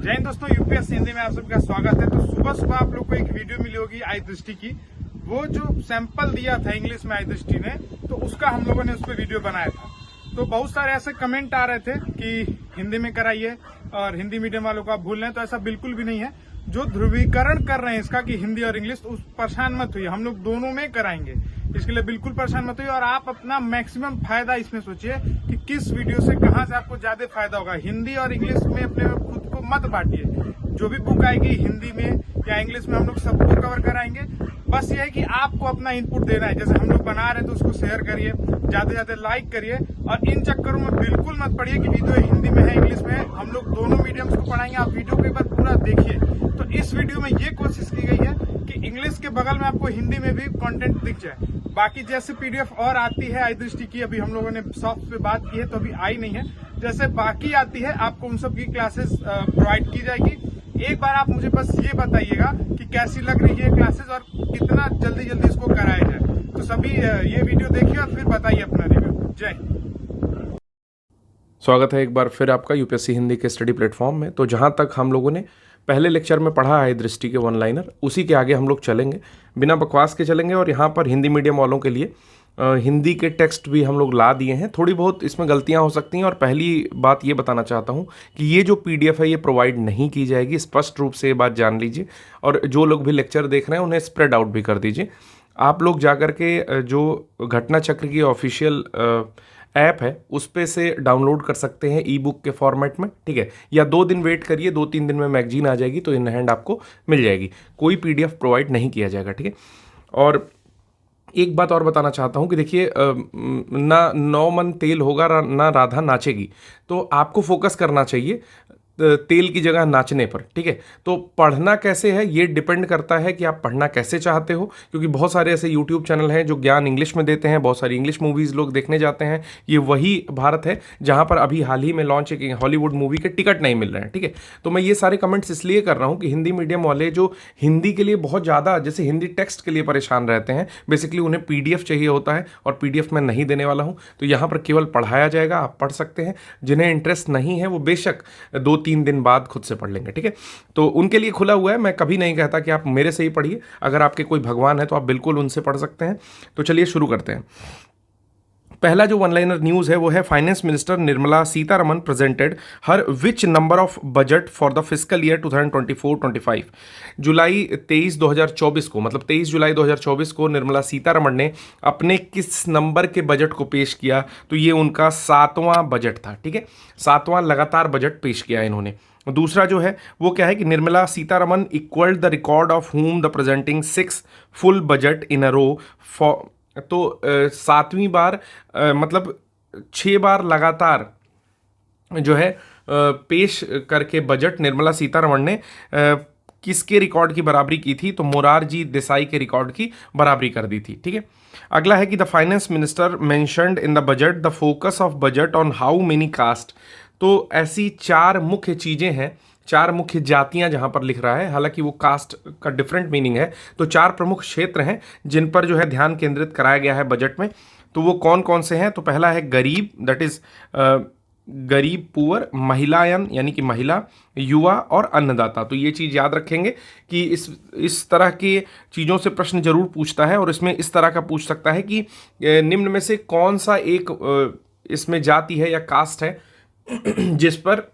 जय हिंद दोस्तों, यूपीएससी हिंदी में आप सबका स्वागत है। तो सुबह सुबह आप लोग को एक वीडियो मिली होगी आई दृष्टि की। वो जो सैंपल दिया था इंग्लिश में आई दृष्टि ने, तो उसका हम लोगों ने उस पर वीडियो बनाया था। तो बहुत सारे ऐसे कमेंट आ रहे थे कि हिंदी में कराइए और हिंदी मीडियम वालों को आप भूल रहे हैं। तो ऐसा बिल्कुल भी नहीं है। जो ध्रुवीकरण कर रहे हैं इसका कि हिंदी और इंग्लिश, तो उस परेशान मत हुई, हम लोग दोनों में कराएंगे। इसके लिए बिल्कुल परेशान मत हुई और आप अपना मैक्सिमम फायदा इसमें सोचिए कि किस वीडियो से कहां से आपको ज्यादा फायदा होगा। हिंदी और इंग्लिश में अपने खुद को मत बांटिए। जो भी बुक आएगी हिंदी में या इंग्लिश में हम लोग सबको कवर कराएंगे। बस ये है कि आपको अपना इनपुट देना है। जैसे हम लोग बना रहे हैं तो उसको शेयर करिए, ज्यादा से ज्यादा लाइक करिए और इन चक्करों में बिल्कुल मत पड़िए कि वीडियो हिंदी में है इंग्लिश में है। हम लोग दोनों मीडियम्स को पढ़ाएंगे। आप वीडियो को एक बार पूरा देखिए। तो इस वीडियो में ये कोशिश की गई है कि इंग्लिश के बगल में आपको हिंदी में भी कंटेंट दिख जाए। बाकी जैसे पीडीएफ और आती है आई दृष्टि की, अभी हम लोगों ने सॉफ्ट पे बात की है तो अभी आई नहीं है। जैसे बाकी आती है आपको उन सब की क्लासेस प्रोवाइड की जाएगी। एक बार आप मुझे बस ये बताइएगा कि कैसी लग रही है क्लासेस और कितना जल्दी जल्दी इसको कराया जाए। तो सभी ये वीडियो देखिए और फिर बताइए अपना रिव्यू। जय हिंद। स्वागत है एक बार फिर आपका यूपीएससी हिंदी के स्टडी प्लेटफॉर्म में। तो जहाँ तक हम लोगों ने पहले लेक्चर में पढ़ा है दृष्टि के वन लाइनर, उसी के आगे हम लोग चलेंगे, बिना बकवास के चलेंगे। और यहाँ पर हिंदी मीडियम वालों के लिए हिंदी के टेक्स्ट भी हम लोग ला दिए हैं। थोड़ी बहुत इसमें गलतियाँ हो सकती हैं और पहली बात ये बताना चाहता हूँ कि ये जो पीडीएफ है ये प्रोवाइड नहीं की जाएगी। स्पष्ट रूप से ये बात जान लीजिए। और जो लोग भी लेक्चर देख रहे हैं उन्हें स्प्रेड आउट भी कर दीजिए। आप लोग जाकर के जो घटना चक्र की ऑफिशियल ऐप है उस पे से डाउनलोड कर सकते हैं ई बुक के फॉर्मेट में, ठीक है। या 2 दिन वेट करिए, 2-3 दिन में मैगजीन आ जाएगी तो इन हैंड आपको मिल जाएगी। कोई पीडीएफ प्रोवाइड नहीं किया जाएगा, ठीक है। और एक बात और बताना चाहता हूँ कि देखिए, ना 9 मन तेल होगा ना राधा नाचेगी। तो आपको फोकस करना चाहिए तेल की जगह नाचने पर, ठीक है। तो पढ़ना कैसे है ये डिपेंड करता है कि आप पढ़ना कैसे चाहते हो, क्योंकि बहुत सारे ऐसे यूट्यूब चैनल हैं जो ज्ञान इंग्लिश में देते हैं। बहुत सारी इंग्लिश मूवीज़ लोग देखने जाते हैं। ये वही भारत है जहां पर अभी हाल ही में लॉन्च एक हॉलीवुड मूवी के टिकट नहीं मिल रहे हैं, ठीक है। तो मैं ये सारे कमेंट्स इसलिए कर रहा हूँ कि हिंदी मीडियम वाले जो हिंदी के लिए बहुत ज़्यादा, जैसे हिंदी टेक्स्ट के लिए परेशान रहते हैं, बेसिकली उन्हें पीडीएफ चाहिए होता है और पीडीएफ मैं नहीं देने वाला हूँ। तो यहाँ पर केवल पढ़ाया जाएगा, आप पढ़ सकते हैं। जिन्हें इंटरेस्ट नहीं है वो बेशक 2-3 दिन बाद खुद से पढ़ लेंगे, ठीक है। तो उनके लिए खुला हुआ है। मैं कभी नहीं कहता कि आप मेरे से ही पढ़िए। अगर आपके कोई भगवान है तो आप बिल्कुल उनसे पढ़ सकते हैं। तो चलिए शुरू करते हैं। पहला जो वन लाइनर न्यूज है वो है, finance minister Nirmala Sitharaman presented her which number of budget for the fiscal year 2024-25। जुलाई 23 2024 को, मतलब 23 जुलाई 2024 को निर्मला सीतारमन ने अपने किस नंबर के बजट को पेश किया? तो ये उनका 7वां बजट था, ठीक है। 7वां लगातार बजट पेश किया इन्होंने। दूसरा जो है वो क्या है कि Nirmala Sitharaman equalled the record of whom the presenting 6 full budget in a row for. तो 7वीं बार मतलब 6 बार लगातार जो है पेश करके बजट निर्मला सीतारमण ने किसके रिकॉर्ड की बराबरी की थी? तो मोरारजी देसाई के रिकॉर्ड की बराबरी कर दी थी, ठीक है। अगला है कि the finance minister mentioned in the budget the focus of budget on how many caste. तो ऐसी 4 मुख्य चीज़ें हैं, 4 मुख्य जातियां जहां पर लिख रहा है, हालांकि वो कास्ट का डिफरेंट मीनिंग है। तो 4 प्रमुख क्षेत्र हैं जिन पर जो है ध्यान केंद्रित कराया गया है बजट में। तो वो कौन कौन से हैं? तो पहला है गरीब, दैट इज गरीब पुअर, महिलायन यानी कि महिला, युवा और अन्नदाता। तो ये चीज़ याद रखेंगे कि इस तरह की चीज़ों से प्रश्न जरूर पूछता है। और इसमें इस तरह का पूछ सकता है कि निम्न में से कौन सा एक इसमें जाति है या कास्ट है जिस पर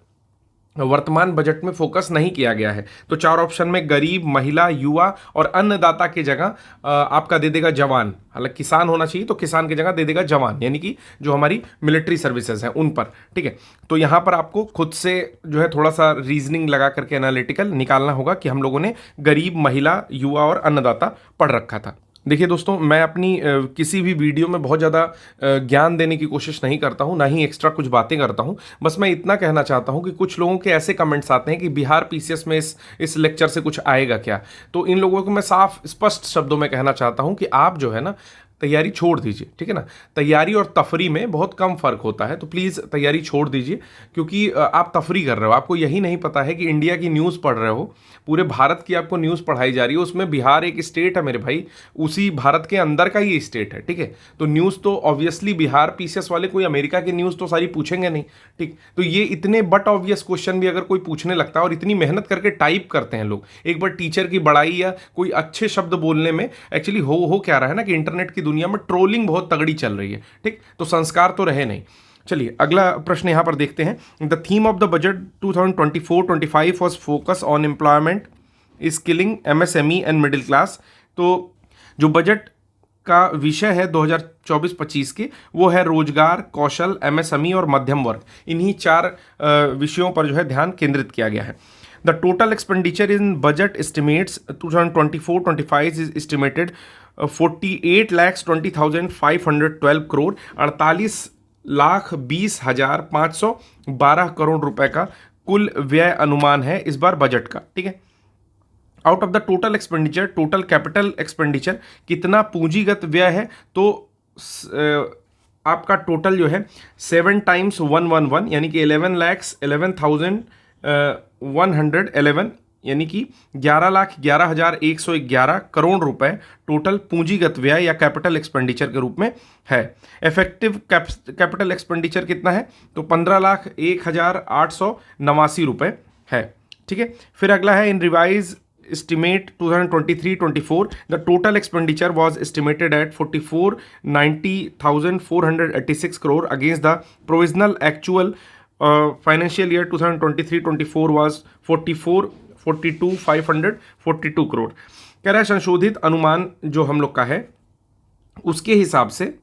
वर्तमान बजट में फोकस नहीं किया गया है। तो 4 ऑप्शन में गरीब, महिला, युवा और अन्नदाता की जगह आपका दे देगा जवान। हालांकि किसान होना चाहिए तो किसान की जगह दे देगा जवान, यानी कि जो हमारी मिलिट्री सर्विसेज हैं उन पर, ठीक है। तो यहाँ पर आपको खुद से जो है थोड़ा सा रीजनिंग लगा करके एनालिटिकल निकालना होगा कि हम लोगों ने गरीब, महिला, युवा और अन्नदाता पढ़ रखा था। देखिए दोस्तों, मैं अपनी किसी भी वीडियो में बहुत ज़्यादा ज्ञान देने की कोशिश नहीं करता हूँ, ना ही एक्स्ट्रा कुछ बातें करता हूँ। बस मैं इतना कहना चाहता हूँ कि कुछ लोगों के ऐसे कमेंट्स आते हैं कि बिहार पीसीएस में इस लेक्चर से कुछ आएगा क्या। तो इन लोगों को मैं साफ स्पष्ट शब्दों में कहना चाहता हूँ कि आप जो है ना, तैयारी छोड़ दीजिए, ठीक है ना। तैयारी और तफरी में बहुत कम फर्क होता है, तो प्लीज़ तैयारी छोड़ दीजिए, क्योंकि आप तफरी कर रहे हो, आपको यही नहीं पता है कि इंडिया की न्यूज़ पढ़ रहे हो, पूरे भारत की आपको न्यूज़ पढ़ाई जा रही है, उसमें बिहार एक स्टेट है मेरे भाई, उसी भारत के अंदर का ही स्टेट है, ठीक है। तो न्यूज़ तो ऑब्वियसली बिहार पीसीएस वाले कोई अमेरिका की न्यूज़ तो सारी पूछेंगे नहीं, ठीक। तो ये इतने बट ऑब्वियस क्वेश्चन भी अगर कोई पूछने लगता है और इतनी मेहनत करके टाइप करते हैं लोग, एक बार टीचर की बड़ाई या कोई अच्छे शब्द बोलने में एक्चुअली हो क्या रहा है ना कि इंटरनेट की दुनिया में ट्रोलिंग बहुत तगड़ी चल रही है, ठीक। तो संस्कार तो रहे नहीं। चलिए अगला प्रश्न यहां पर देखते हैं। The theme of the budget 2024-25 was focus on employment, skilling, MSME and middle class. तो जो बजट का विषय है 2024-25 के, वो है रोजगार, कौशल, एमएसएमई और मध्यम वर्ग। इन्हीं 4 विषयों पर जो है ध्यान केंद्रित किया गया है। The total expenditure in budget estimates 2024-25 is estimated 48,20,512 crore, 48,20,512 crore रुपए का कुल व्यय अनुमान है इस बार बजट का, ठीक है। Out of the total expenditure, total capital expenditure कितना पूंजीगत व्यय है, तो आपका टोटल जो है 7 × 111 यानी कि 11,11,111 यानी कि 11,11,111 करोड़ रुपए टोटल पूंजीगत व्यय या कैपिटल एक्सपेंडिचर के रूप में है। इफेक्टिव कैपिटल एक्सपेंडिचर कितना है, तो 15,01,889 रुपए है, ठीक है। फिर अगला है इन revise estimate 2023-24 the total expenditure was estimated at 44,90,486 crore against the provisional actual financial year 2023-24 was 44,42,542 crore. कह रहा है संशोधित अनुमान जो हम लोग का है उसके हिसाब से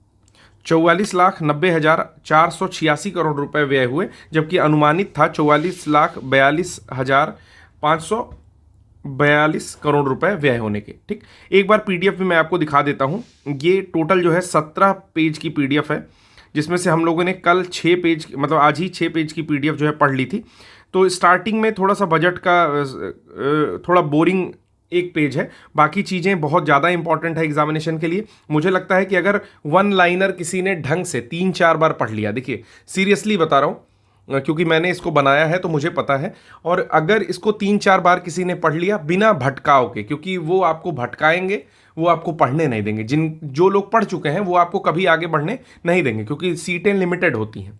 44,90,486 करोड़ रुपए व्यय हुए, जबकि अनुमानित था 44,42,542 करोड़ रुपए व्यय होने के, ठीक। एक बार पीडीएफ भी मैं आपको दिखा देता हूं। ये टोटल जो है 17 पेज की पीडीएफ है, जिसमें से हम लोगों ने कल 6 पेज मतलब आज ही 6 पेज की पीडीएफ जो है पढ़ ली थी। तो स्टार्टिंग में थोड़ा सा बजट का थोड़ा बोरिंग एक पेज है, बाकी चीज़ें बहुत ज़्यादा इंपॉर्टेंट है एग्जामिनेशन के लिए। मुझे लगता है कि अगर 1 लाइनर किसी ने ढंग से 3-4 बार पढ़ लिया, देखिए सीरियसली बता रहा हूँ क्योंकि मैंने इसको बनाया है तो मुझे पता है, और अगर इसको 3-4 बार किसी ने पढ़ लिया बिना भटकाव के, क्योंकि वो आपको भटकाएंगे, वो आपको पढ़ने नहीं देंगे। जो लोग पढ़ चुके हैं वो आपको कभी आगे बढ़ने नहीं देंगे, क्योंकि सीटें लिमिटेड होती हैं।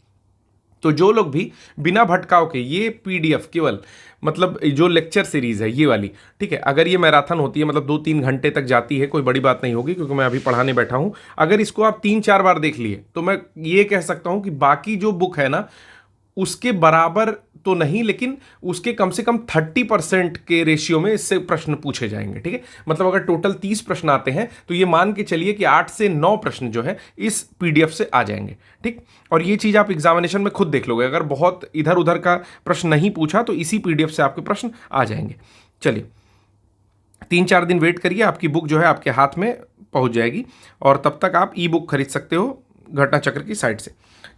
तो जो लोग भी बिना भटकाव के, ये पीडीएफ केवल मतलब जो लेक्चर सीरीज है ये वाली, ठीक है, अगर ये मैराथन होती है मतलब 2-3 घंटे तक जाती है, कोई बड़ी बात नहीं होगी क्योंकि मैं अभी पढ़ाने बैठा हूं। अगर इसको आप 3-4 बार देख लिए तो मैं ये कह सकता हूं कि बाकी जो बुक है ना उसके बराबर तो नहीं, लेकिन उसके कम से कम 30% के रेशियो में इससे प्रश्न पूछे जाएंगे, ठीक है। मतलब अगर टोटल 30 प्रश्न आते हैं तो ये मान के चलिए कि 8 से 9 प्रश्न जो है इस पीडीएफ से आ जाएंगे, ठीक। और ये चीज आप एग्जामिनेशन में खुद देख लोगे, अगर बहुत इधर उधर का प्रश्न नहीं पूछा तो इसी पीडीएफ से आपके प्रश्न आ जाएंगे। चलिए 3-4 दिन वेट करिए, आपकी बुक जो है आपके हाथ में पहुंच जाएगी, और तब तक आप ई बुक खरीद सकते हो घटना चक्र की साइट से।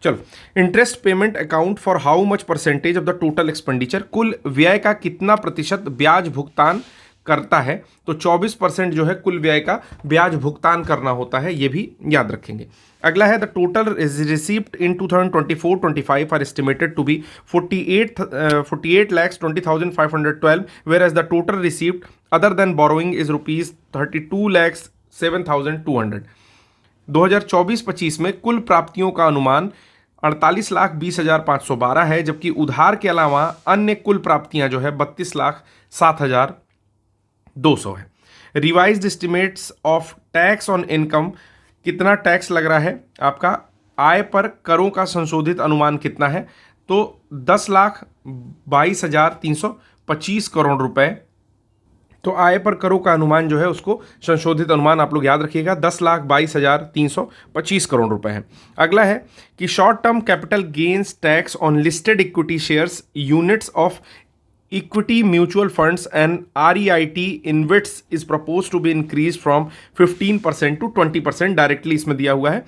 चलो, interest payment account for how much percentage of the total expenditure, कुल व्यय का कितना प्रतिशत ब्याज भुगतान करता है, तो 24% जो है कुल व्यय का ब्याज भुगतान करना होता है, ये भी याद रखेंगे। अगला है the total receipt in 2024-25 are estimated to be 48,20,512, whereas the total receipt other than borrowing is ₹32,07,200। 2024-25 में कुल प्राप्तियों का अनुमान 48,20,512 है, जबकि उधार के अलावा अन्य कुल प्राप्तियां जो है 32,07,200 है। Revised estimates of tax on income, कितना टैक्स लग रहा है आपका, आय पर करों का संशोधित अनुमान कितना है, तो 10,22,325 करोड़ रुपए। तो आय पर करों का अनुमान जो है उसको संशोधित अनुमान आप लोग याद रखिएगा 10,22,325 करोड़ रुपए है। अगला है कि short term capital gains tax on listed equity shares, units of equity mutual funds and REIT InvITs is propose to be increase from 15% to 20%। Directly इसमें दिया हुआ है,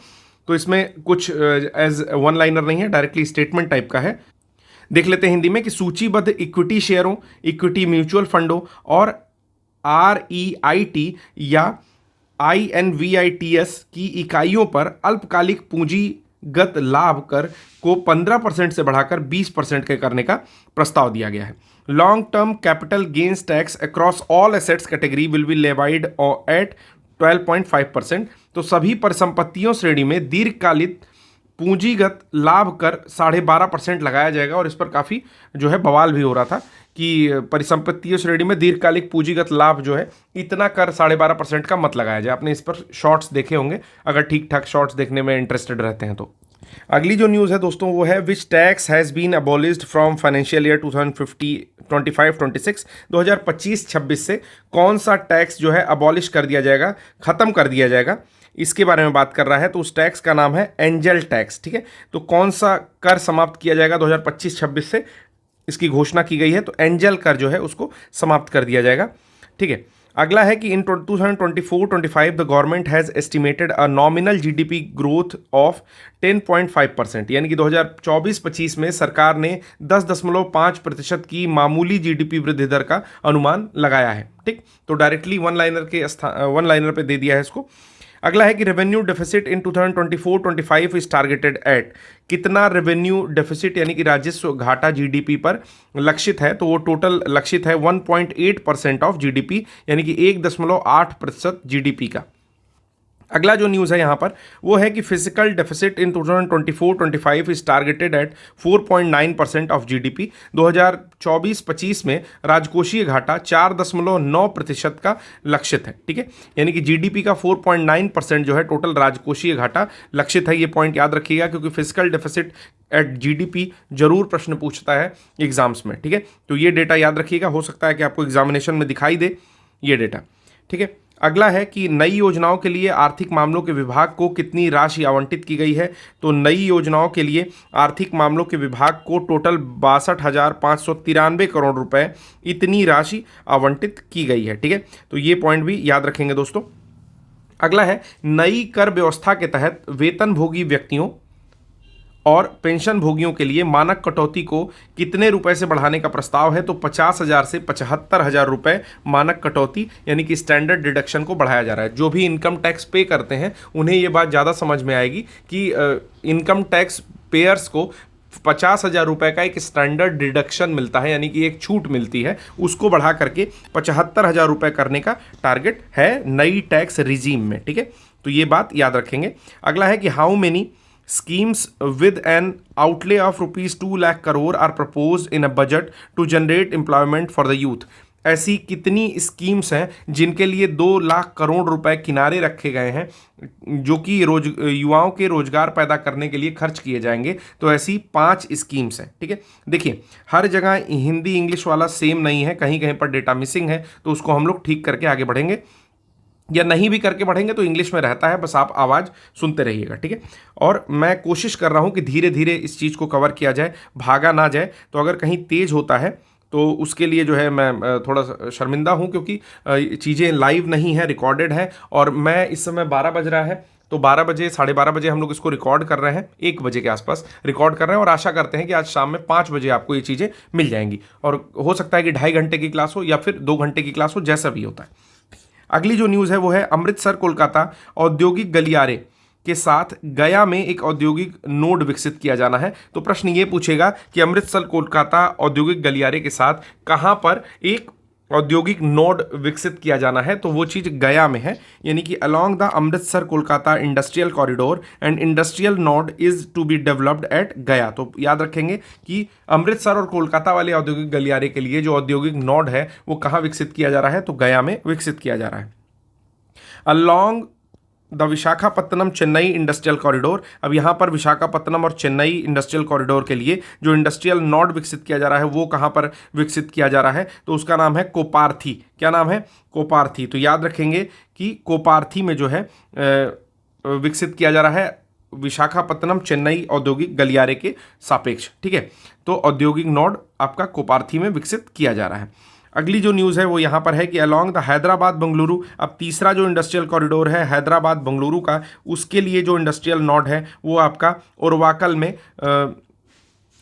तो इसमें कुछ एज 1 लाइनर नहीं है, डायरेक्टली स्टेटमेंट टाइप का है। देख लेते हैं हिंदी में कि सूचीबद्ध इक्विटी शेयरों, इक्विटी म्यूचुअल फंडों और REIT या INVITS की इकाइयों पर अल्पकालिक पूंजीगत लाभ कर को 15% से बढ़ाकर 20% के करने का प्रस्ताव दिया गया है। Long term capital gains tax across all assets category will be levied at 12.5%। तो सभी परिसंपत्तियों श्रेणी में दीर्घकालिक पूंजीगत लाभ कर 12.5% लगाया जाएगा। और इस पर काफ़ी जो है बवाल भी हो रहा था कि परिसंपत्तियों श्रेणी में दीर्घकालिक पूंजीगत लाभ जो है इतना कर 12.5% का मत लगाया जाए। आपने इस पर शॉर्ट्स देखे होंगे अगर ठीक ठाक शॉर्ट्स देखने में इंटरेस्टेड रहते हैं तो। अगली जो न्यूज़ है दोस्तों वो है which tax has been abolished from financial year 2025-26 2025-26 से कौन सा टैक्स जो है अबॉलिश कर दिया जाएगा, ख़त्म कर दिया जाएगा, इसके बारे में बात कर रहा है। तो उस टैक्स का नाम है एंजल टैक्स। ठीक है, तो कौन सा कर समाप्त किया जाएगा 2025-26 से, इसकी घोषणा की गई है। तो एंजल कर जो है उसको समाप्त कर दिया जाएगा। ठीक है, अगला है कि इन 2024-25 the government has estimated a nominal GDP growth of 10.5%, यानी कि 2024-25 में सरकार ने 10.5% की मामूली जीडीपी वृद्धि दर का अनुमान लगाया है। ठीक, तो डायरेक्टली वन लाइनर पे दे दिया है इसको। अगला है कि revenue deficit in 2024-25 is targeted eight, कितना रेवेन्यू डेफिसिट यानी कि राजस्व घाटा जीडीपी पर लक्षित है। तो वो टोटल लक्षित है 1.8% ऑफ जीडीपी, यानी कि 1.8% जीडीपी का। अगला जो न्यूज़ है यहाँ पर वो है कि physical deficit in 2024-25 is targeted eight 4.9% of GDP. 2024-25 में राजकोषीय घाटा 4.9% का लक्षित है। ठीक है, यानी कि जीडीपी का 4.9% जो है टोटल राजकोषीय घाटा लक्षित है। ये पॉइंट याद रखिएगा क्योंकि फिजिकल डेफिसिट एट जीडीपी जरूर प्रश्न पूछता है एग्जाम्स में। ठीक है, तो ये डेटा याद रखिएगा, हो सकता है कि आपको एग्जामिनेशन में दिखाई दे ये डेटा। ठीक है, अगला है कि नई योजनाओं के लिए आर्थिक मामलों के विभाग को कितनी राशि आवंटित की गई है। तो नई योजनाओं के लिए आर्थिक मामलों के विभाग को टोटल 62,593 करोड़ रुपए इतनी राशि आवंटित की गई है। ठीक है, तो ये पॉइंट भी याद रखेंगे दोस्तों। अगला है नई कर व्यवस्था के तहत वेतनभोगी व्यक्तियों और पेंशन भोगियों के लिए मानक कटौती को कितने रुपए से बढ़ाने का प्रस्ताव है। तो 50,000 से 75,000 रुपए मानक कटौती यानी कि स्टैंडर्ड डिडक्शन को बढ़ाया जा रहा है। जो भी इनकम टैक्स पे करते हैं उन्हें ये बात ज़्यादा समझ में आएगी कि इनकम टैक्स पेयर्स को 50,000 रुपए का एक स्टैंडर्ड डिडक्शन मिलता है, यानी कि एक छूट मिलती है, उसको बढ़ा करके 75,000 रुपए करने का टारगेट है नई टैक्स रिजीम में। ठीक है, तो ये बात याद रखेंगे। अगला है कि how many schemes with an outlay of rupees 2 lakh crore are proposed in a budget to generate employment for the youth। ऐसी कितनी स्कीम्स हैं जिनके लिए 2 लाख करोड़ रुपए किनारे रखे गए हैं जो कि युवाओं के रोजगार पैदा करने के लिए खर्च किए जाएंगे। तो ऐसी 5 स्कीम्स हैं। ठीक है, देखिए हर जगह हिंदी इंग्लिश वाला सेम नहीं है, कहीं कहीं पर डेटा मिसिंग है, तो उसको हम लोग ठीक करके आगे बढ़ेंगे, या नहीं भी करके बढ़ेंगे तो इंग्लिश में रहता है, बस आप आवाज़ सुनते रहिएगा। ठीक है, और मैं कोशिश कर रहा हूँ कि धीरे धीरे इस चीज़ को कवर किया जाए, भागा ना जाए। तो अगर कहीं तेज़ होता है तो उसके लिए जो है मैं थोड़ा शर्मिंदा हूँ, क्योंकि चीज़ें लाइव नहीं है, रिकॉर्डेड है। और मैं इस समय 12 बज रहा है, तो 12 बजे 12:30 बजे हम लोग इसको रिकॉर्ड कर रहे हैं, 1 बजे के आसपास रिकॉर्ड कर रहे हैं, और आशा करते हैं कि आज शाम में 5 बजे आपको ये चीज़ें मिल जाएंगी। और हो सकता है कि 2.5 घंटे की क्लास हो या फिर 2 घंटे की क्लास हो, जैसा भी होता है। अगली जो न्यूज़ है वो है अमृतसर कोलकाता औद्योगिक गलियारे के साथ गया में एक औद्योगिक नोड विकसित किया जाना है। तो प्रश्न ये पूछेगा कि अमृतसर कोलकाता औद्योगिक गलियारे के साथ कहाँ पर एक औद्योगिक नोड विकसित किया जाना है। तो वो चीज़ गया में है, यानी कि along the Amritsar Kolkata industrial corridor and industrial node is to be developed at Gaya. तो याद रखेंगे कि अमृतसर और कोलकाता वाले औद्योगिक गलियारे के लिए जो औद्योगिक नोड है वो कहाँ विकसित किया जा रहा है, तो गया में विकसित किया जा रहा है। Along the Visakhapatnam Chennai industrial corridor. अब यहाँ पर विशाखापत्तनम और चेन्नई इंडस्ट्रियल कॉरिडोर के लिए जो इंडस्ट्रियल नोड विकसित किया जा रहा है वो कहाँ पर विकसित किया जा रहा है, तो उसका नाम है कोपार्थी। क्या नाम है? कोपार्थी। तो याद रखेंगे कि कोपार्थी में जो है विकसित किया जा रहा है विशाखापत्तनम चेन्नई औद्योगिक गलियारे के सापेक्ष। ठीक है, तो औद्योगिक नोड आपका कोपार्थी में विकसित किया जा रहा है। अगली जो न्यूज़ है वो यहाँ पर है कि अलोंग द हैदराबाद बंगलुरु, अब तीसरा जो इंडस्ट्रियल कॉरिडोर है हैदराबाद बंगलुरु का, उसके लिए जो इंडस्ट्रियल नोड है वो आपका उरवाकल में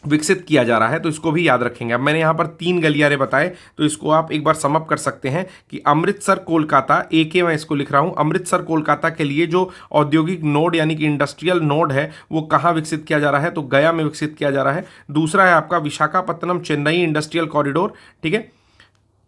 विकसित किया जा रहा है, तो इसको भी याद रखेंगे। अब मैंने यहाँ पर 3 गलियारे बताए, तो इसको आप एक बार समअप कर सकते हैं कि अमृतसर कोलकाता, एक मैं इसको लिख रहा हूँ, अमृतसर कोलकाता के लिए जो औद्योगिक नोड यानी कि इंडस्ट्रियल नोड है वो कहाँ विकसित किया जा रहा है, तो गया में विकसित किया जा रहा है। दूसरा है आपका विशाखापत्तनम चेन्नई इंडस्ट्रियल कॉरिडोर, ठीक है,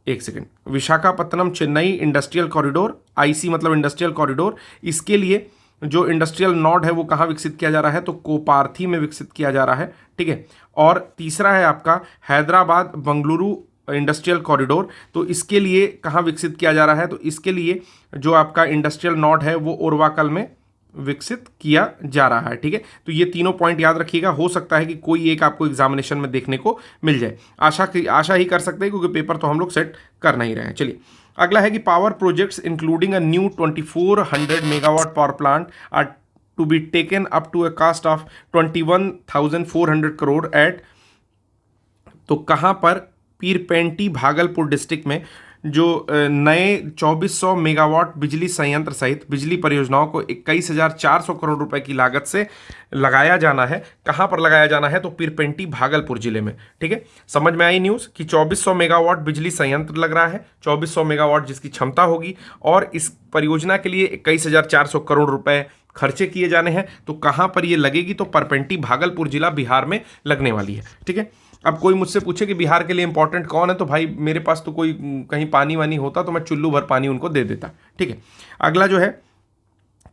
एक second, Visakhapatnam Chennai industrial corridor, IC मतलब इंडस्ट्रियल कॉरिडोर, इसके लिए जो इंडस्ट्रियल नोड है वो कहाँ विकसित किया जा रहा है, तो कोपार्थी में विकसित किया जा रहा है, ठीक है। और तीसरा है आपका हैदराबाद बंगलुरु इंडस्ट्रियल कॉरिडोर, तो इसके लिए कहाँ विकसित किया जा रहा है, तो इसके लिए जो आपका इंडस्ट्रियल नोड है वो ओरवाकल में विकसित किया जा रहा है, ठीक है। तो ये तीनों पॉइंट याद रखिएगा, हो सकता है कि कोई एक आपको एग्जामिनेशन में देखने को मिल जाए, आशा ही कर सकते हैं, क्योंकि पेपर तो हम लोग सेट कर नहीं रहे हैं। चलिए अगला है कि power projects including a new 2400 megawatt power plant are to be taken up to a cost of 21,400 crore at, तो कहाँ पर, पीरपेंटी भागलपुर डिस्ट्रिक्ट में जो नए 2400 मेगावाट बिजली संयंत्र सहित बिजली परियोजनाओं को 21,400 करोड़ रुपए की लागत से लगाया जाना है। कहाँ पर लगाया जाना है, तो पीरपेंटी भागलपुर जिले में, ठीक है। समझ में आई न्यूज़ कि 2400 मेगावाट बिजली संयंत्र लग रहा है, 2400 मेगावाट जिसकी क्षमता होगी, और इस परियोजना के लिए 21,400 करोड़ रुपए खर्चे किए जाने हैं। तो कहाँ पर ये लगेगी, तो परपेंटी भागलपुर जिला बिहार में लगने वाली है, ठीक है। अब कोई मुझसे पूछे कि बिहार के लिए इंपॉर्टेंट कौन है, तो भाई मेरे पास तो कोई कहीं पानी वानी होता तो मैं चुल्लू भर पानी उनको दे देता, ठीक है। अगला जो है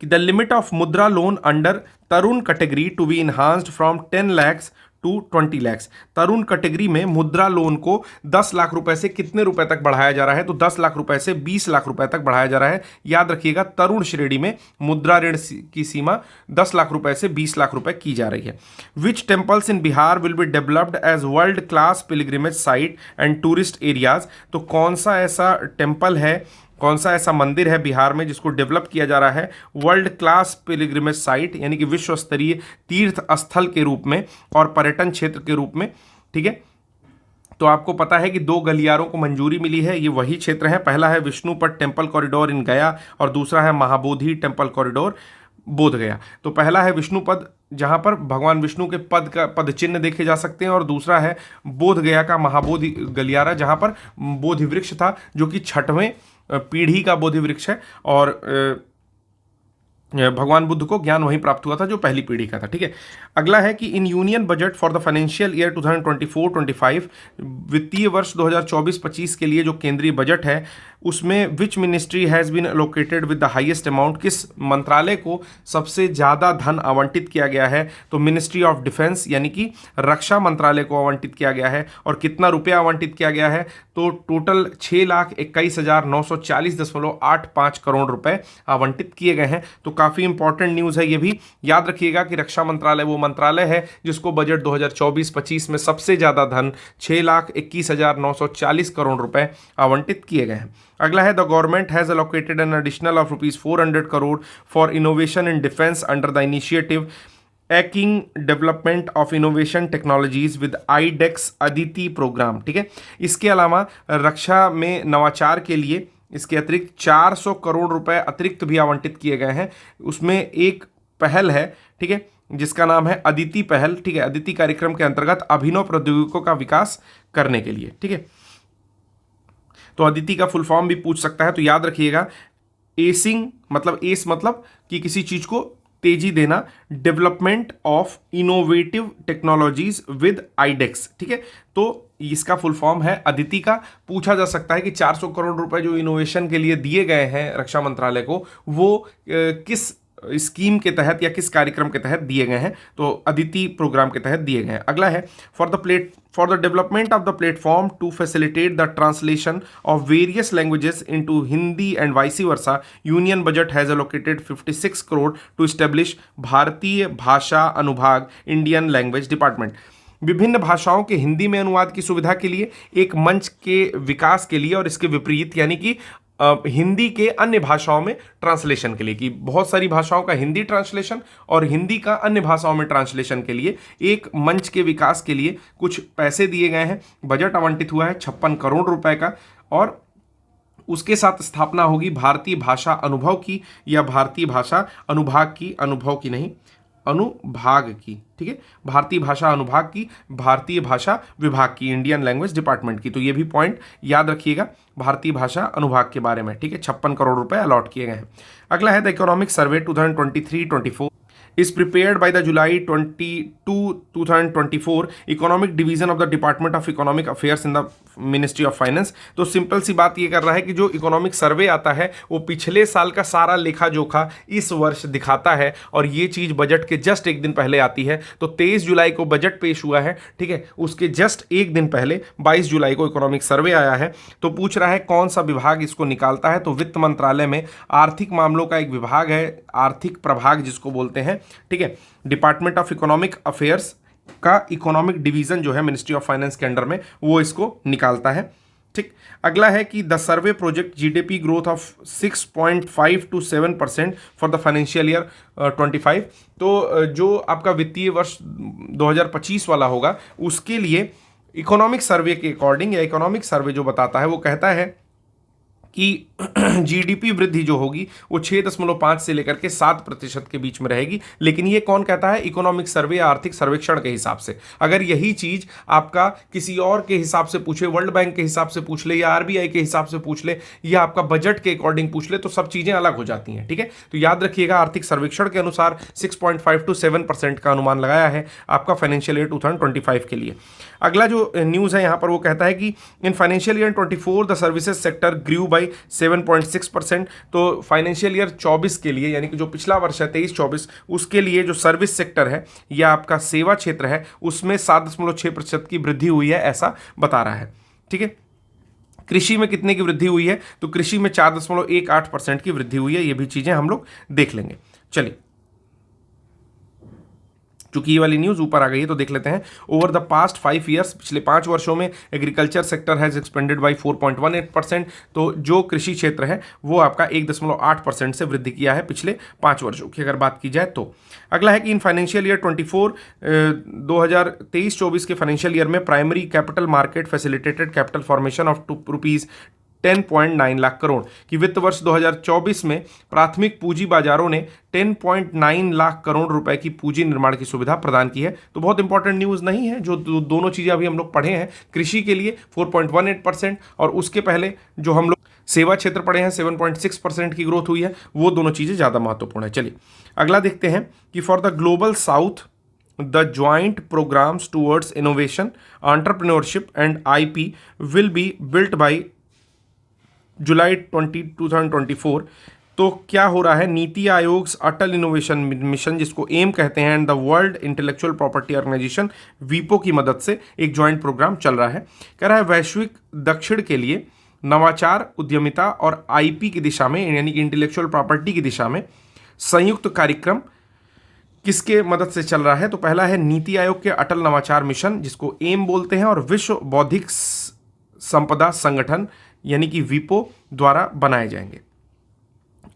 कि the limit of Mudra loan under Tarun category to be enhanced from 10 lakhs to 20 lakhs। Tarun category में मुद्रा लोन को 10 लाख रुपए से कितने रुपए तक बढ़ाया जा रहा है, तो 10 लाख रुपए से 20 लाख रुपए तक बढ़ाया जा रहा है। याद रखिएगा, तरुण श्रेणी में मुद्रा ऋण की सीमा 10 लाख रुपए से 20 लाख रुपए की जा रही है। Which temples in Bihar will be developed as world class pilgrimage site and tourist areas, तो कौन सा ऐसा टेम्पल है, कौन सा ऐसा मंदिर है बिहार में जिसको डेवलप किया जा रहा है वर्ल्ड क्लास पिलग्रिमेज साइट यानी कि विश्व स्तरीय तीर्थ स्थल के रूप में और पर्यटन क्षेत्र के रूप में, ठीक है। तो आपको पता है कि 2 गलियारों को मंजूरी मिली है, ये वही क्षेत्र है। पहला है विष्णुपद टेम्पल कॉरिडोर इन गया और दूसरा है महाबोधि टेम्पल कॉरिडोर बोध गया। तो पहला है विष्णुपद जहां पर भगवान विष्णु के पद का पद चिन्ह देखे जा सकते हैं, और दूसरा है बोध गया का महाबोधि गलियारा जहां पर बोधि वृक्ष था, जो कि 6वें पीढ़ी का बोधि वृक्ष है, और भगवान बुद्ध को ज्ञान वहीं प्राप्त हुआ था जो पहली पीढ़ी का था, ठीक है। अगला है कि in union budget for the financial year 2024-25 वित्तीय वर्ष 2024-25 के लिए जो केंद्रीय बजट है उसमें which ministry has been allocated with the highest amount, किस मंत्रालय को सबसे ज़्यादा धन आवंटित किया गया है, तो मिनिस्ट्री ऑफ डिफेंस यानी कि रक्षा मंत्रालय को आवंटित किया गया है। और कितना रुपया आवंटित किया गया है, तो टोटल 6,21,940.85 करोड़ रुपए आवंटित किए गए हैं। तो काफ़ी इंपॉर्टेंट न्यूज़ है ये भी, याद रखिएगा कि रक्षा मंत्रालय वो मंत्रालय है जिसको बजट 2024-25 में सबसे ज़्यादा धन 6,21,940 करोड़ रुपए आवंटित किए गए हैं। अगला है the government has allocated an additional of ₹400 crore for innovation in defence under the initiative acting development of innovation technologies with iDEX Aditi programme, ठीक है। इसके अलावा रक्षा में नवाचार के लिए इसके अतिरिक्त 400 करोड़ रुपए अतिरिक्त भी आवंटित किए गए हैं। उसमें एक पहल है, ठीक है, जिसका नाम है अदिति पहल, ठीक है। अदिति कार्यक्रम के अंतर्गत अभिनव प्रौद्योगिकियों का विकास करने के लिए, ठीक है। तो अदिति का फुल फॉर्म भी पूछ सकता है, तो याद रखिएगा एसिंग मतलब एस मतलब कि किसी चीज को तेजी देना, development of innovative technologies with iDEX, ठीक है। तो इसका फुल फॉर्म है अदिति का। पूछा जा सकता है कि 400 करोड़ रुपए जो इनोवेशन के लिए दिए गए हैं रक्षा मंत्रालय को, वो किस स्कीम के तहत या किस कार्यक्रम के तहत दिए गए हैं, तो अदिति प्रोग्राम के तहत दिए गए हैं। अगला है for the development of the platform to facilitate the translation of various languages into Hindi and vice versa, union budget has allocated 56 crore to establish Bharatiya Bhasha अनुभाग इंडियन लैंग्वेज डिपार्टमेंट। विभिन्न भाषाओं के हिंदी में अनुवाद की सुविधा के लिए एक मंच के विकास के लिए, और इसके विपरीत यानी कि हिंदी के अन्य भाषाओं में ट्रांसलेशन के लिए, कि बहुत सारी भाषाओं का हिंदी ट्रांसलेशन और हिंदी का अन्य भाषाओं में ट्रांसलेशन के लिए एक मंच के विकास के लिए कुछ पैसे दिए गए हैं। बजट आवंटित हुआ है 56 करोड़ रुपए का, और उसके साथ स्थापना होगी भारतीय भाषा अनुभव की या भारतीय भाषा अनुभाग की, अनुभव की नहीं, अनुभाग की, ठीक है, भारतीय भाषा अनुभाग की, भारतीय भाषा विभाग की, इंडियन लैंग्वेज डिपार्टमेंट की। तो ये भी पॉइंट याद रखिएगा भारतीय भाषा अनुभाग के बारे में, ठीक है। 56 करोड़ रुपए अलॉट किए गए हैं। अगला है the economic survey 2023-24 is prepared by the July 2024 Economic Division of the Department of Economic Affairs in the Ministry of Finance। तो सिंपल सी बात ये कर रहा है कि जो इकोनॉमिक सर्वे आता है वो पिछले साल का सारा लेखा जोखा इस वर्ष दिखाता है, और ये चीज बजट के जस्ट एक दिन पहले आती है। तो 23 जुलाई को बजट पेश हुआ है, ठीक है, उसके जस्ट एक दिन पहले 22 जुलाई को इकोनॉमिक सर्वे आया है। तो पूछ रहा है कौन सा विभाग इसको निकालता है, तो वित्त मंत्रालय में आर्थिक मामलों का एक विभाग है, आर्थिक प्रभाग जिसको बोलते हैं, ठीक है, डिपार्टमेंट ऑफ इकोनॉमिक अफेयर्स का इकोनॉमिक डिवीजन जो है मिनिस्ट्री ऑफ फाइनेंस के अंडर में, वो इसको निकालता है, ठीक। अगला है कि the survey project GDP growth of 6.5 to 7% for the financial year 25। तो जो आपका वित्तीय वर्ष 2025 वाला होगा उसके लिए इकोनॉमिक सर्वे के अकॉर्डिंग, या इकोनॉमिक सर्वे जो बताता है वो कहता है कि जीडीपी वृद्धि जो होगी वो 6.5 से लेकर के 7% के बीच में रहेगी। लेकिन ये कौन कहता है? इकोनॉमिक सर्वे या आर्थिक सर्वेक्षण के हिसाब से। अगर यही चीज आपका किसी और के हिसाब से पूछे, वर्ल्ड बैंक के हिसाब से पूछ ले या आरबीआई के हिसाब से पूछ ले या आपका बजट के अकॉर्डिंग पूछ ले, तो सब चीजें अलग हो जाती हैं, ठीक है। तो याद रखिएगा आर्थिक सर्वेक्षण के अनुसार 6.5 to 7% का अनुमान लगाया है आपका फाइनेंशियल ईयर 2025 के लिए। अगला जो न्यूज है यहां पर वो कहता है कि in financial year 24 the services sector grew by 7.6%। तो फाइनेंशियल ईयर 24 के लिए, यानी कि जो पिछला वर्ष है 23-24, उसके लिए जो सर्विस सेक्टर है या आपका सेवा क्षेत्र है उसमें 7.6% की वृद्धि हुई है, ऐसा बता रहा है, ठीक है। कृषि में कितने की वृद्धि हुई है? तो कृषि में 4.18% की वृद्धि हुई है। ये भी चीजें हम लोग देख लेंगे। चलिए, चूंकि ये वाली न्यूज ऊपर आ गई है तो देख लेते हैं। ओवर द पास्ट 5 ईयर्स, पिछले 5 वर्षों में agriculture sector has expanded by 4.18%। तो जो कृषि क्षेत्र है वो आपका 1.8% से वृद्धि किया है पिछले 5 वर्षों की अगर बात की जाए तो। अगला है कि इन फाइनेंशियल ईयर 2023-24 के फाइनेंशियल ईयर में primary capital market facilitated capital formation of ₹10.9 lakh crore कि वित्त वर्ष 2024 में प्राथमिक पूंजी बाजारों ने 10.9 लाख करोड़ रुपए की पूंजी निर्माण की सुविधा प्रदान की है। तो बहुत इंपॉर्टेंट न्यूज नहीं है, जो दोनों चीजें अभी हम लोग पढ़े हैं। कृषि के लिए 4.18% और उसके पहले जो हम लोग सेवा क्षेत्र पढ़े हैं 7.6% की ग्रोथ हुई है, वो दोनों चीजें ज्यादा महत्वपूर्ण है। चलिए अगला देखते हैं कि for the global south the joint programs towards innovation, entrepreneurship and IP will be built by July 2024। तो क्या हो रहा है? नीति आयोग अटल इनोवेशन मिशन, जिसको एम कहते हैं, and the world intellectual property organisation वीपो की मदद से एक ज्वाइंट प्रोग्राम चल रहा है। कह रहा है वैश्विक दक्षिण के लिए नवाचार, उद्यमिता और आईपी की दिशा में, यानी कि इंटेलेक्चुअल प्रॉपर्टी की दिशा में संयुक्त कार्यक्रम किसके मदद से चल रहा है? तो पहला है नीति आयोग के अटल नवाचार मिशन, जिसको एम बोलते हैं, और विश्व बौद्धिक संपदा संगठन यानी कि वीपो द्वारा बनाए जाएंगे।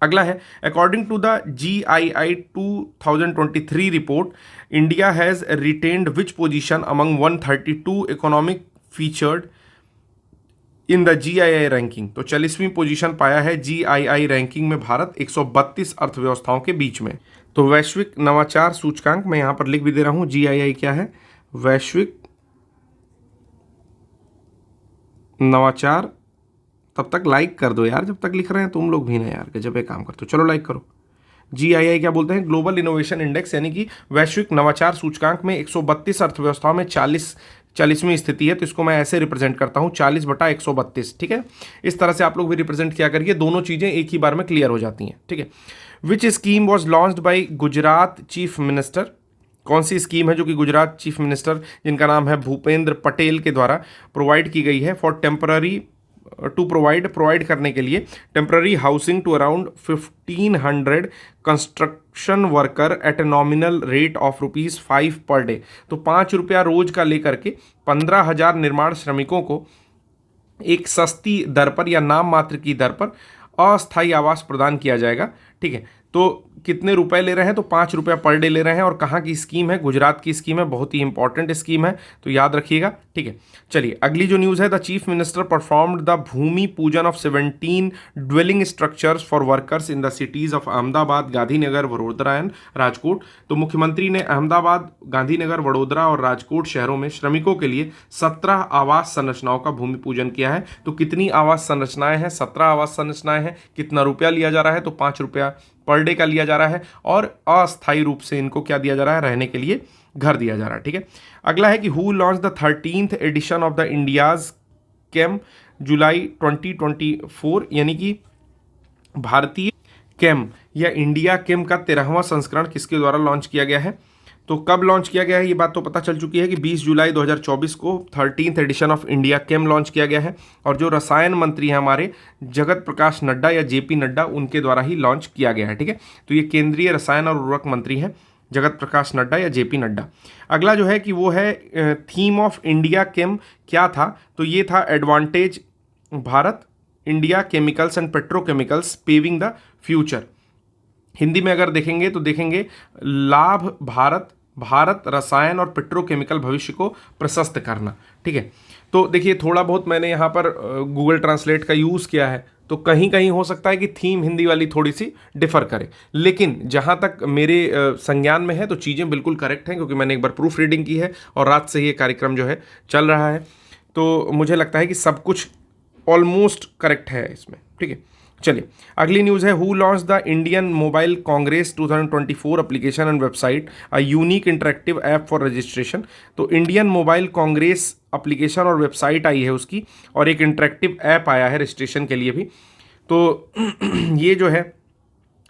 अगला है according to the GII 2023 report, India has retained which position among 132 economic featured in the GII ranking. तो 40वीं पोजीशन पाया है GII रैंकिंग में भारत 132 अर्थव्यवस्थाओं के बीच में। तो वैश्विक नवाचार सूचकांक मैं यहां पर लिख भी दे रहा हूं, GII क्या है? वैश्विक नवाचार। तब तक लाइक कर दो यार, जब तक लिख रहे हैं तुम लोग भी ना यार, जब एक काम करते हो, चलो लाइक करो। GII क्या बोलते हैं? ग्लोबल इनोवेशन इंडेक्स, यानी कि वैश्विक नवाचार सूचकांक में 132 अर्थव्यवस्थाओं में 40वीं स्थिति है। तो इसको मैं ऐसे रिप्रेजेंट करता हूं 40/132, ठीक है। इस तरह से आप लोग भी रिप्रेजेंट किया करिए, दोनों चीजें एक ही बार में क्लियर हो जाती हैं, ठीक है। विच scheme was launched by Gujarat chief minister? कौन सी स्कीम है जो कि गुजरात चीफ मिनिस्टर, जिनका नाम है भूपेंद्र पटेल, के द्वारा प्रोवाइड की गई है फॉर टेम्पररी प्रोवाइड करने के लिए temporary housing to around 1500 construction worker at a nominal rate of ₹5 per day. तो ₹5 रोज का लेकर के 15,000 निर्माण श्रमिकों को एक सस्ती दर पर या नाम मात्र की दर पर अस्थायी आवास प्रदान किया जाएगा, ठीक है। तो कितने रुपए ले रहे हैं, तो 5 रुपया पर डे ले रहे हैं। और कहाँ की स्कीम है, गुजरात की स्कीम है, बहुत ही इंपॉर्टेंट स्कीम है, तो याद रखिएगा। ठीक है, चलिए अगली जो न्यूज़ है, the chief minister performed the bhoomi pujan of 17 dwelling structures for workers in the cities of Ahmedabad, Gandhinagar, Vadodara and Rajkot. तो मुख्यमंत्री ने अहमदाबाद, गांधीनगर, वडोदरा और राजकोट शहरों में श्रमिकों के लिए 17 आवास संरचनाओं का भूमि पूजन किया है। तो कितनी आवास संरचनाएं हैं, 17 आवास संरचनाएं हैं। कितना रुपया लिया जा रहा है, तो 5 रुपया पर डे का लिया जा रहा है। और अस्थायी रूप से इनको क्या दिया जा रहा है, रहने के लिए घर दिया जा रहा है। ठीक है, अगला है कि who launch the 13th edition of the India's CAM July 2024, यानी कि भारतीय कैम या इंडिया कैम का 13वां संस्करण किसके द्वारा लॉन्च किया गया है। तो कब लॉन्च किया गया है, ये बात तो पता चल चुकी है कि 20 जुलाई 2024 को 13th edition of India cam launch किया गया है। और जो रसायन मंत्री हैं हमारे जगत प्रकाश नड्डा या जेपी नड्डा, उनके द्वारा ही लॉन्च किया गया है। ठीक है, तो ये केंद्रीय रसायन और उर्वरक मंत्री हैं जगत प्रकाश नड्डा या जेपी नड्डा। अगला जो है कि वो है थीम ऑफ इंडिया कैम क्या था, तो ये था advantage Bharat, India chemicals and petrochemicals paving the future. Hindi में अगर देखेंगे तो देखेंगे लाभ भारत, भारत रसायन और पेट्रोकेमिकल भविष्य को प्रशस्त करना। ठीक है, तो देखिए थोड़ा बहुत मैंने यहाँ पर गूगल ट्रांसलेट का यूज़ किया है, तो कहीं कहीं हो सकता है कि थीम हिंदी वाली थोड़ी सी डिफर करे, लेकिन जहाँ तक मेरे संज्ञान में है तो चीज़ें बिल्कुल करेक्ट हैं, क्योंकि मैंने एक बार प्रूफ रीडिंग की है और रात से ये कार्यक्रम जो है चल रहा है, तो मुझे लगता है कि सब कुछ ऑलमोस्ट करेक्ट है इसमें। ठीक है, चलिए अगली न्यूज़ है who launch the Indian mobile Congress 2024 application and website a unique interactive app for registration. तो इंडियन मोबाइल कांग्रेस एप्लीकेशन और वेबसाइट आई है उसकी, और एक इंटरेक्टिव ऐप आया है रजिस्ट्रेशन के लिए भी। तो ये जो है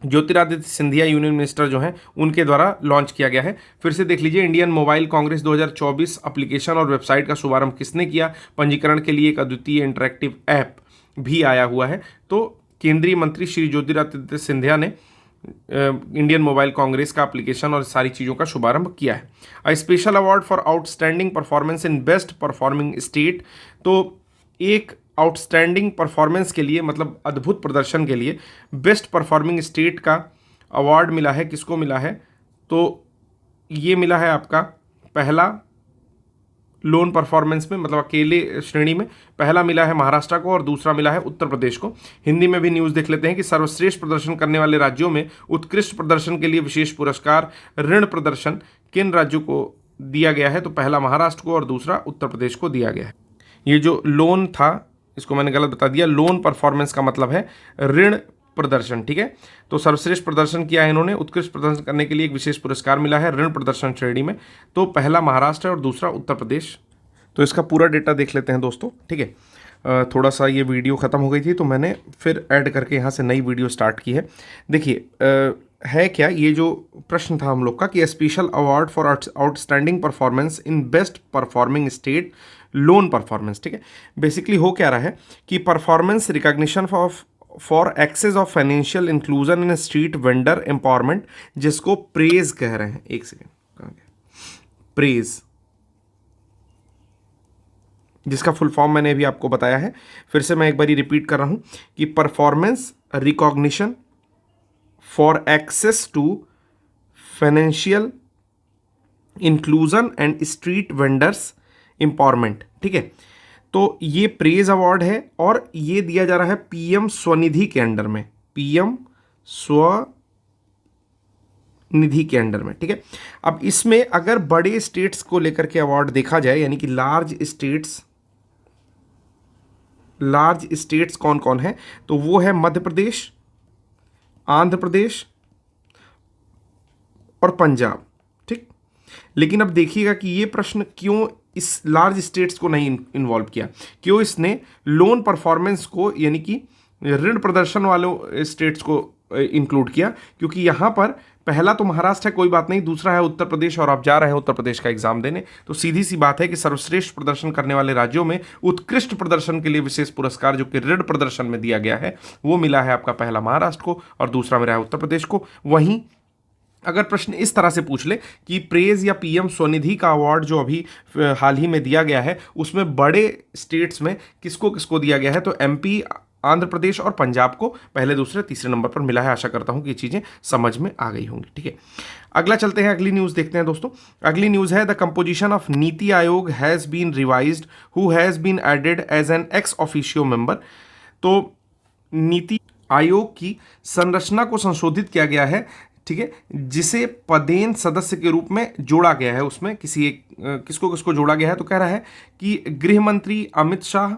ज्योतिरादित्य सिंधिया यूनियन मिनिस्टर जो हैं उनके द्वारा लॉन्च किया गया है। फिर से देख लीजिए, इंडियन मोबाइल कांग्रेस 2024 एप्लीकेशन और वेबसाइट का शुभारंभ किसने किया। पंजीकरण के लिए एक अद्वितीय इंटरेक्टिव ऐप भी आया हुआ है। तो केंद्रीय मंत्री श्री ज्योतिरादित्य सिंधिया ने इंडियन मोबाइल कांग्रेस का एप्लीकेशन और सारी चीज़ों का शुभारंभ किया है। A special award for outstanding performance in best performing state. तो एक आउटस्टैंडिंग परफॉर्मेंस के लिए, मतलब अद्भुत प्रदर्शन के लिए बेस्ट परफॉर्मिंग स्टेट का अवार्ड मिला है। किसको मिला है, तो ये मिला है आपका पहला लोन परफॉर्मेंस में, मतलब अकेले श्रेणी में पहला मिला है महाराष्ट्र को और दूसरा मिला है उत्तर प्रदेश को। हिंदी में भी न्यूज़ देख लेते हैं कि सर्वश्रेष्ठ प्रदर्शन करने वाले राज्यों में उत्कृष्ट प्रदर्शन के लिए विशेष पुरस्कार ऋण प्रदर्शन किन राज्यों को दिया गया है, तो पहला महाराष्ट्र को और दूसरा उत्तर प्रदेश को दिया गया है। ये जो लोन था इसको मैंने गलत बता दिया, लोन परफॉर्मेंस का मतलब है ऋण प्रदर्शन। ठीक है, तो सर्वश्रेष्ठ प्रदर्शन किया है इन्होंने, उत्कृष्ट प्रदर्शन करने के लिए एक विशेष पुरस्कार मिला है ऋण प्रदर्शन श्रेणी में, तो पहला महाराष्ट्र और दूसरा उत्तर प्रदेश। तो इसका पूरा डेटा देख लेते हैं दोस्तों। ठीक है, थोड़ा सा ये वीडियो ख़त्म हो गई थी तो मैंने फिर ऐड करके यहाँ से नई वीडियो स्टार्ट की है। देखिए है क्या, ये जो प्रश्न था हम लोग का कि special award for outstanding performance in best performing state loan performance. ठीक है, बेसिकली हो क्या रहा है कि performance recognition for access of financial inclusion in street vendor empowerment, जिसको प्रेज कह रहे हैं। एक सेकेंड, कहाँ गया प्रेज, जिसका फुल फॉर्म मैंने अभी आपको बताया है। फिर से मैं एक बार रिपीट कर रहा हूं कि performance recognition for access to financial inclusion and street vendors empowerment. ठीक है, तो ये प्रेज अवार्ड है और ये दिया जा रहा है पीएम स्वनिधि के अंडर में, पीएम स्वनिधि के अंडर में। ठीक है, अब इसमें अगर बड़े स्टेट्स को लेकर के अवार्ड देखा जाए, यानी कि लार्ज स्टेट्स कौन कौन है, तो वो है मध्य प्रदेश, आंध्र प्रदेश और पंजाब। ठीक, लेकिन अब देखिएगा कि ये प्रश्न क्यों इस लार्ज स्टेट्स को नहीं इन्वॉल्व किया, क्यों इसने लोन परफॉर्मेंस को यानी कि ऋण प्रदर्शन वालों स्टेट्स को इंक्लूड किया, क्योंकि यहाँ पर पहला तो महाराष्ट्र है, कोई बात नहीं, दूसरा है उत्तर प्रदेश और आप जा रहे हैं उत्तर प्रदेश का एग्जाम देने, तो सीधी सी बात है कि सर्वश्रेष्ठ प्रदर्शन करने वाले राज्यों में उत्कृष्ट प्रदर्शन के लिए विशेष पुरस्कार जो कि ऋण प्रदर्शन में दिया गया है वो मिला है आपका पहला महाराष्ट्र को और दूसरा मिला है उत्तर प्रदेश को। वहीं अगर प्रश्न इस तरह से पूछ ले कि प्रेज या पीएम स्वनिधि का अवार्ड जो अभी हाल ही में दिया गया है उसमें बड़े स्टेट्स में किसको किसको दिया गया है, तो एमपी, आंध्र प्रदेश और पंजाब को पहले, दूसरे, तीसरे नंबर पर मिला है। आशा करता हूं कि ये चीजें समझ में आ गई होंगी। ठीक है, अगला चलते हैं, अगली न्यूज देखते हैं दोस्तों। अगली न्यूज है the composition of NITI Aayog has been revised, who has been added as an ex officio member. तो नीति आयोग की संरचना को संशोधित किया गया है, ठीक है, जिसे पदेन सदस्य के रूप में जोड़ा गया है। उसमें किसी एक किसको किसको जोड़ा गया है, तो कह रहा है कि गृह मंत्री अमित शाह,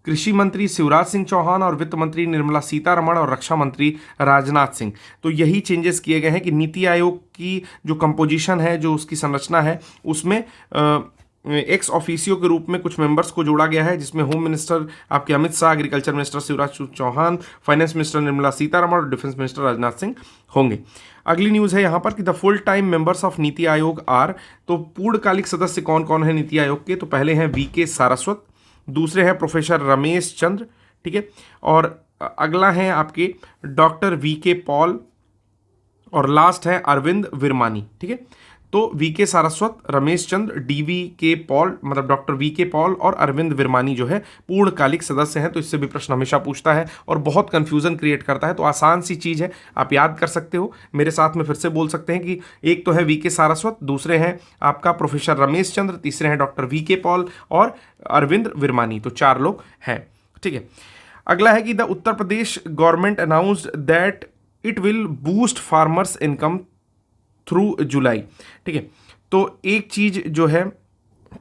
कृषि मंत्री शिवराज सिंह चौहान और वित्त मंत्री निर्मला सीतारमण और रक्षा मंत्री राजनाथ सिंह। तो यही चेंजेस किए गए हैं कि नीति आयोग की जो कंपोजिशन है, जो उसकी संरचना है, उसमें एक्स ऑफिसियो के रूप में कुछ मेंबर्स को जोड़ा गया है, जिसमें होम मिनिस्टर आपके Amit Shah, agriculture minister Shivraj Chouhan, finance minister Nirmala Sitharaman और डिफेंस मिनिस्टर राजनाथ सिंह होंगे। अगली न्यूज़ है यहाँ पर कि the full time members of NITI आयोग आर, तो पूर्णकालिक सदस्य कौन कौन है नीति आयोग के, तो पहले हैं वीके सारस्वत, दूसरे हैं प्रोफेसर रमेश चंद्र, ठीक है, और अगला है आपके डॉक्टर वीके पॉल, और लास्ट है अरविंद विरमानी। ठीक है, तो वीके सारस्वत, रमेश चंद्र, डीवी के पॉल, मतलब डॉक्टर वीके पॉल और अरविंद विरमानी जो है पूर्णकालिक सदस्य हैं। तो इससे भी प्रश्न हमेशा पूछता है और बहुत कंफ्यूजन क्रिएट करता है। तो आसान सी चीज़ है, आप याद कर सकते हो, मेरे साथ में फिर से बोल सकते हैं कि एक तो है वीके सारस्वत, दूसरे हैं आपका प्रोफेसर रमेश चंद्र, तीसरे हैं डॉक्टर वीके पॉल और अरविंद विरमानी। तो 4 लोग हैं। ठीक है, अगला है कि the Uttar Pradesh government announced that it will boost farmers income through July. ठीक है, तो एक चीज जो है,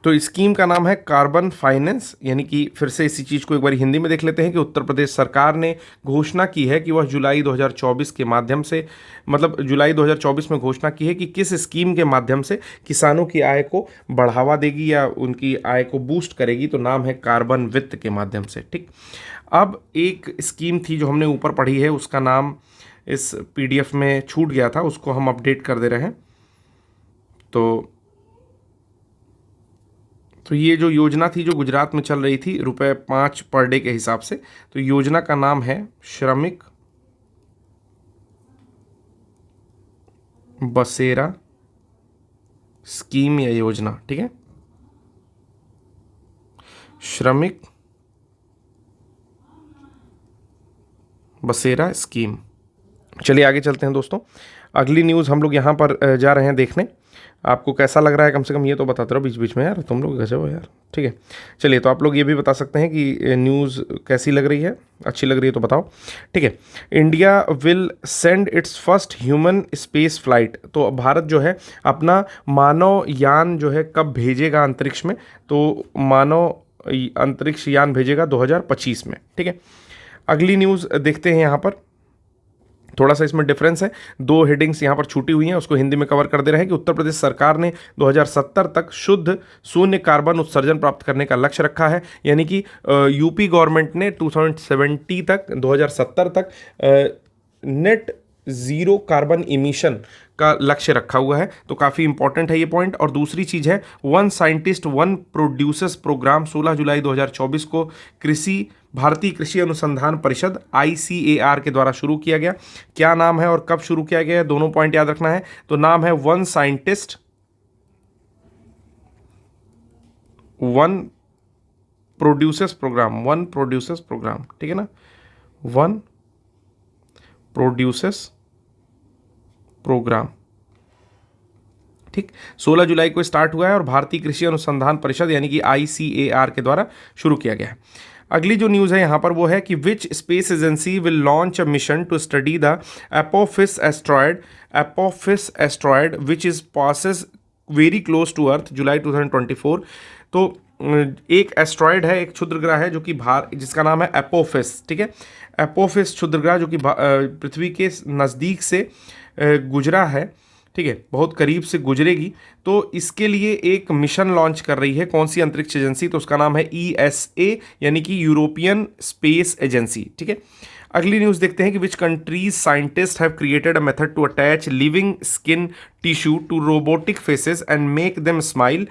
तो स्कीम का नाम है कार्बन फाइनेंस, यानी कि फिर से इसी चीज़ को एक बार हिंदी में देख लेते हैं कि उत्तर प्रदेश सरकार ने घोषणा की है कि वह जुलाई 2024 के माध्यम से, मतलब जुलाई 2024 में घोषणा की है कि किस स्कीम के माध्यम से किसानों की आय को बढ़ावा देगी या उनकी आय को बूस्ट करेगी। तो नाम है कार्बन वित्त के माध्यम से। ठीक, अब एक स्कीम थी जो हमने ऊपर पढ़ी है, उसका नाम इस PDF में छूट गया था, उसको हम अपडेट कर दे रहे हैं। तो ये जो योजना थी जो गुजरात में चल रही थी ₹5 पर डे के हिसाब से, तो योजना का नाम है श्रमिक बसेरा स्कीम या योजना। ठीक है, श्रमिक बसेरा स्कीम। चलिए आगे चलते हैं दोस्तों। अगली न्यूज़ हम लोग यहाँ पर जा रहे हैं देखने। आपको कैसा लग रहा है, कम से कम ये तो बताते रहो बीच बीच में यार, तुम लोग गजब हो यार। ठीक है, चलिए, तो आप लोग ये भी बता सकते हैं कि न्यूज़ कैसी लग रही है, अच्छी लग रही है तो बताओ। ठीक है, India will send it's first human space flight. तो भारत जो है अपना मानव यान जो है कब भेजेगा अंतरिक्ष में, तो मानव अंतरिक्ष यान भेजेगा 2025 में। ठीक है, अगली न्यूज़ देखते हैं। यहाँ पर थोड़ा सा इसमें डिफरेंस है, 2 हेडिंग्स यहाँ पर छूटी हुई हैं, उसको हिंदी में कवर कर दे रहे हैं कि उत्तर प्रदेश सरकार ने 2070 तक शुद्ध शून्य कार्बन उत्सर्जन प्राप्त करने का लक्ष्य रखा है। यानी कि यूपी गवर्नमेंट ने 2070 तक नेट ज़ीरो कार्बन इमिशन का लक्ष्य रखा हुआ है। तो काफ़ी इंपॉर्टेंट है ये पॉइंट। और दूसरी चीज़ है one scientist one producers programme 16 जुलाई 2024 को भारतीय कृषि अनुसंधान परिषद ICAR के द्वारा शुरू किया गया। क्या नाम है और कब शुरू किया गया है, दोनों पॉइंट याद रखना है। तो नाम है one scientist one producers programme. ठीक है ना, वन प्रोड्यूसर्स प्रोग्राम। ठीक, 16 जुलाई को स्टार्ट हुआ है और भारतीय कृषि अनुसंधान परिषद यानी कि ICAR के द्वारा शुरू किया गया है। अगली जो न्यूज़ है यहाँ पर वो है कि which space agency will launch a mission to study the Apophis asteroid which is passes very close to Earth, July 2024। तो एक एस्ट्रॉयड है, एक क्षुद्रग्रह है जो कि जिसका नाम है एपोफिस। ठीक है, एपोफिस क्षुद्रग्रह जो कि पृथ्वी के नज़दीक से गुजरा है, ठीक है, बहुत करीब से गुजरेगी। तो इसके लिए एक मिशन लॉन्च कर रही है कौन सी अंतरिक्ष एजेंसी, तो उसका नाम है ESA यानी कि यूरोपियन स्पेस एजेंसी। ठीक है, अगली न्यूज़ देखते हैं कि which countries scientist have created a method to attach living skin tissue to robotic faces and make them smile.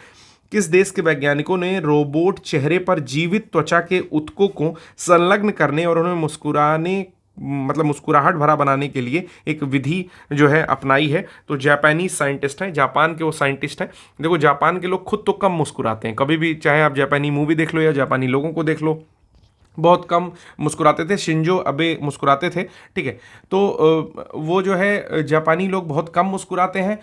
किस देश के वैज्ञानिकों ने रोबोट चेहरे पर जीवित त्वचा के ऊतकों को संलग्न करने और उन्हें मुस्कुराहट भरा बनाने के लिए एक विधि जो है अपनाई है। तो जापानीज साइंटिस्ट हैं, जापान के वो साइंटिस्ट हैं। देखो, जापान के लोग खुद तो कम मुस्कुराते हैं, कभी भी, चाहे आप जापानी मूवी देख लो या जापानी लोगों को देख लो, बहुत कम मुस्कुराते थे, शिंजो अबे मुस्कुराते थे, ठीक है। तो वो जो है जापानी लोग बहुत कम मुस्कुराते हैं,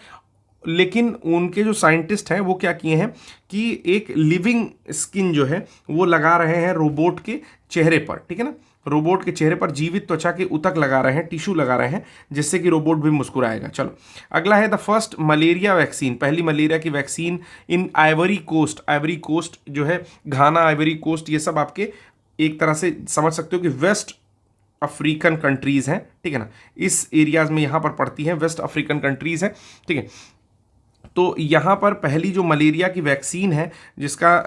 लेकिन उनके जो साइंटिस्ट हैं वो क्या किए हैं कि एक लिविंग स्किन जो है वो लगा रहे हैं रोबोट के चेहरे पर, ठीक है ना। रोबोट के चेहरे पर जीवित त्वचा के ऊतक लगा रहे हैं, टिश्यू लगा रहे हैं, जिससे कि रोबोट भी मुस्कुराएगा। चलो अगला है द फर्स्ट मलेरिया वैक्सीन, पहली मलेरिया की वैक्सीन इन आइवरी कोस्ट। आइवरी कोस्ट जो है, घाना, आइवरी कोस्ट, ये सब आपके एक तरह से समझ सकते हो कि वेस्ट अफ्रीकन कंट्रीज हैं, ठीक है ना। इस एरियाज में यहाँ पर पड़ती हैं, वेस्ट अफ्रीकन कंट्रीज हैं, ठीक है। तो यहाँ पर पहली जो मलेरिया की वैक्सीन है जिसका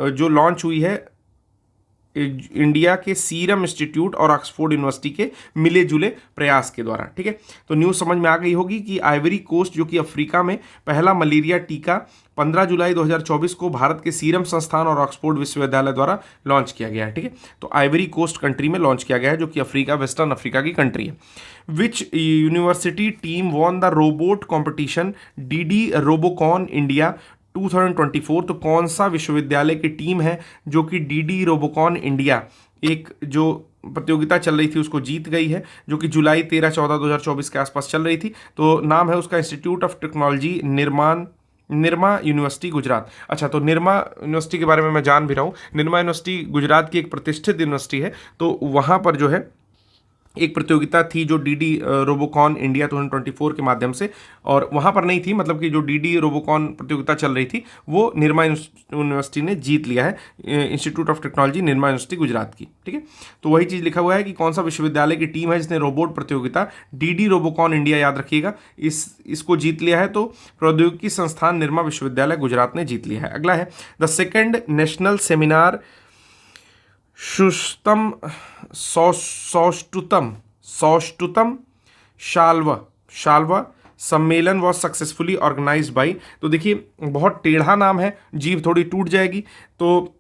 जो लॉन्च हुई है इंडिया के सीरम इंस्टीट्यूट और ऑक्सफोर्ड यूनिवर्सिटी के मिले जुले प्रयास के द्वारा, ठीक है। तो न्यूज़ समझ में आ गई होगी कि आइवरी कोस्ट जो कि अफ्रीका में पहला मलेरिया टीका 15 जुलाई 2024 को भारत के सीरम संस्थान और ऑक्सफोर्ड विश्वविद्यालय द्वारा लॉन्च किया गया है, ठीक है। तो आइवरी कोस्ट कंट्री में लॉन्च किया गया है, जो कि अफ्रीका, वेस्टर्न अफ्रीका की कंट्री है। Which university team won the robot competition DD Robocon India 2024? तो कौन सा विश्वविद्यालय की टीम है जो कि डीडी रोबोकॉन इंडिया, एक जो प्रतियोगिता चल रही थी, उसको जीत गई है, जो कि जुलाई 13-14-2024 के आसपास चल रही थी। तो नाम है उसका institute of technology Nirma university Gujarat. अच्छा, तो निरमा यूनिवर्सिटी के बारे में मैं जान भी रहा हूँ। निरमा यूनिवर्सिटी गुजरात की एक प्रतिष्ठित यूनिवर्सिटी है। तो वहाँ पर जो है एक प्रतियोगिता थी जो डीडी रोबोकॉन इंडिया 2024 के माध्यम से, और वहाँ पर नहीं थी, मतलब कि जो डीडी रोबोकॉन प्रतियोगिता चल रही थी वो निरमा यूनिवर्सिटी ने जीत लिया है, institute of technology Nirma university Gujarat की, ठीक है। तो वही चीज़ लिखा हुआ है कि कौन सा विश्वविद्यालय की टीम है जिसने रोबोट प्रतियोगिता डीडी रोबोकॉन इंडिया, याद रखिएगा, इसको जीत लिया है। तो प्रौद्योगिकी संस्थान निरमा विश्वविद्यालय गुजरात ने जीत लिया है। अगला है द सेकेंड नेशनल सेमिनार सुष्टुतम सौष्टुतम शाल्वा सम्मेलन वॉज सक्सेसफुली ऑर्गेनाइज्ड बाई। तो देखिए बहुत टेढ़ा नाम है, जीभ थोड़ी टूट जाएगी, तो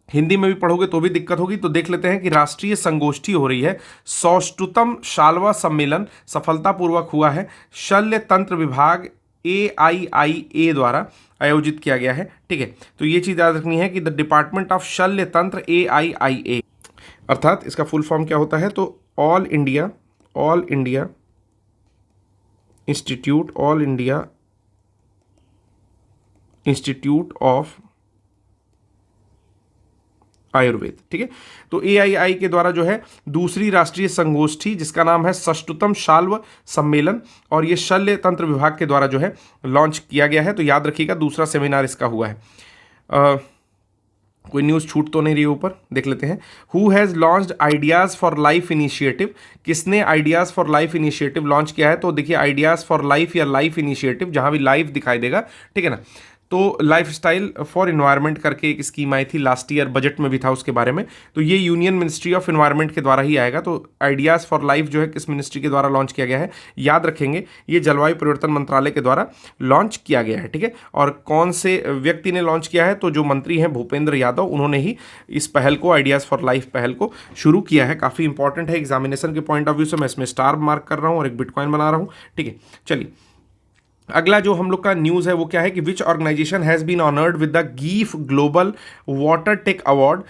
हिंदी में भी पढ़ोगे तो भी दिक्कत होगी। तो देख लेते हैं कि राष्ट्रीय संगोष्ठी हो रही है, सौष्टुतम शाल्वा सम्मेलन सफलतापूर्वक हुआ है, शल्य तंत्र विभाग AIIA द्वारा आयोजित किया गया है, ठीक है। तो ये चीज़ याद रखनी है कि द डिपार्टमेंट ऑफ शल्य तंत्र AIIA, अर्थात इसका फुल फॉर्म क्या होता है, तो all India institute of Ayurveda, ठीक है। तो AII के द्वारा जो है दूसरी राष्ट्रीय संगोष्ठी, जिसका नाम है सष्टुतम शाल्व सम्मेलन, और ये शल्य तंत्र विभाग के द्वारा जो है लॉन्च किया गया है। तो याद रखिएगा दूसरा सेमिनार इसका हुआ है। कोई न्यूज़ छूट तो नहीं रही, ऊपर देख लेते हैं। Who has launched ideas for life initiative? किसने ideas for life initiative launch किया है? तो देखिए आइडियाज़ फॉर लाइफ या लाइफ इनिशिएटिव, जहाँ भी लाइफ दिखाई देगा, ठीक है ना। तो लाइफ स्टाइल फॉर इन्वायरमेंट करके एक स्कीम आई थी, लास्ट ईयर बजट में भी था उसके बारे में। तो ये यूनियन मिनिस्ट्री ऑफ इन्वायरमेंट के द्वारा ही आएगा। तो आइडियाज़ फॉर लाइफ जो है किस मिनिस्ट्री के द्वारा लॉन्च किया गया है, याद रखेंगे, ये जलवायु परिवर्तन मंत्रालय के द्वारा लॉन्च किया गया है, ठीक है। और कौन से व्यक्ति ने लॉन्च किया है? तो जो मंत्री हैं भूपेंद्र यादव, उन्होंने ही इस पहल को, आइडियाज़ फॉर लाइफ पहल को शुरू किया है। काफ़ी इंपॉर्टेंट है एग्जामिनेशन के पॉइंट ऑफ व्यू से, मैं इसमें स्टार मार्क कर रहा हूँ और एक बिटकॉइन बना रहा हूँ, ठीक है। चलिए अगला जो हम लोग का न्यूज़ है वो क्या है कि which organisation has been honoured with the GEEF global water tech award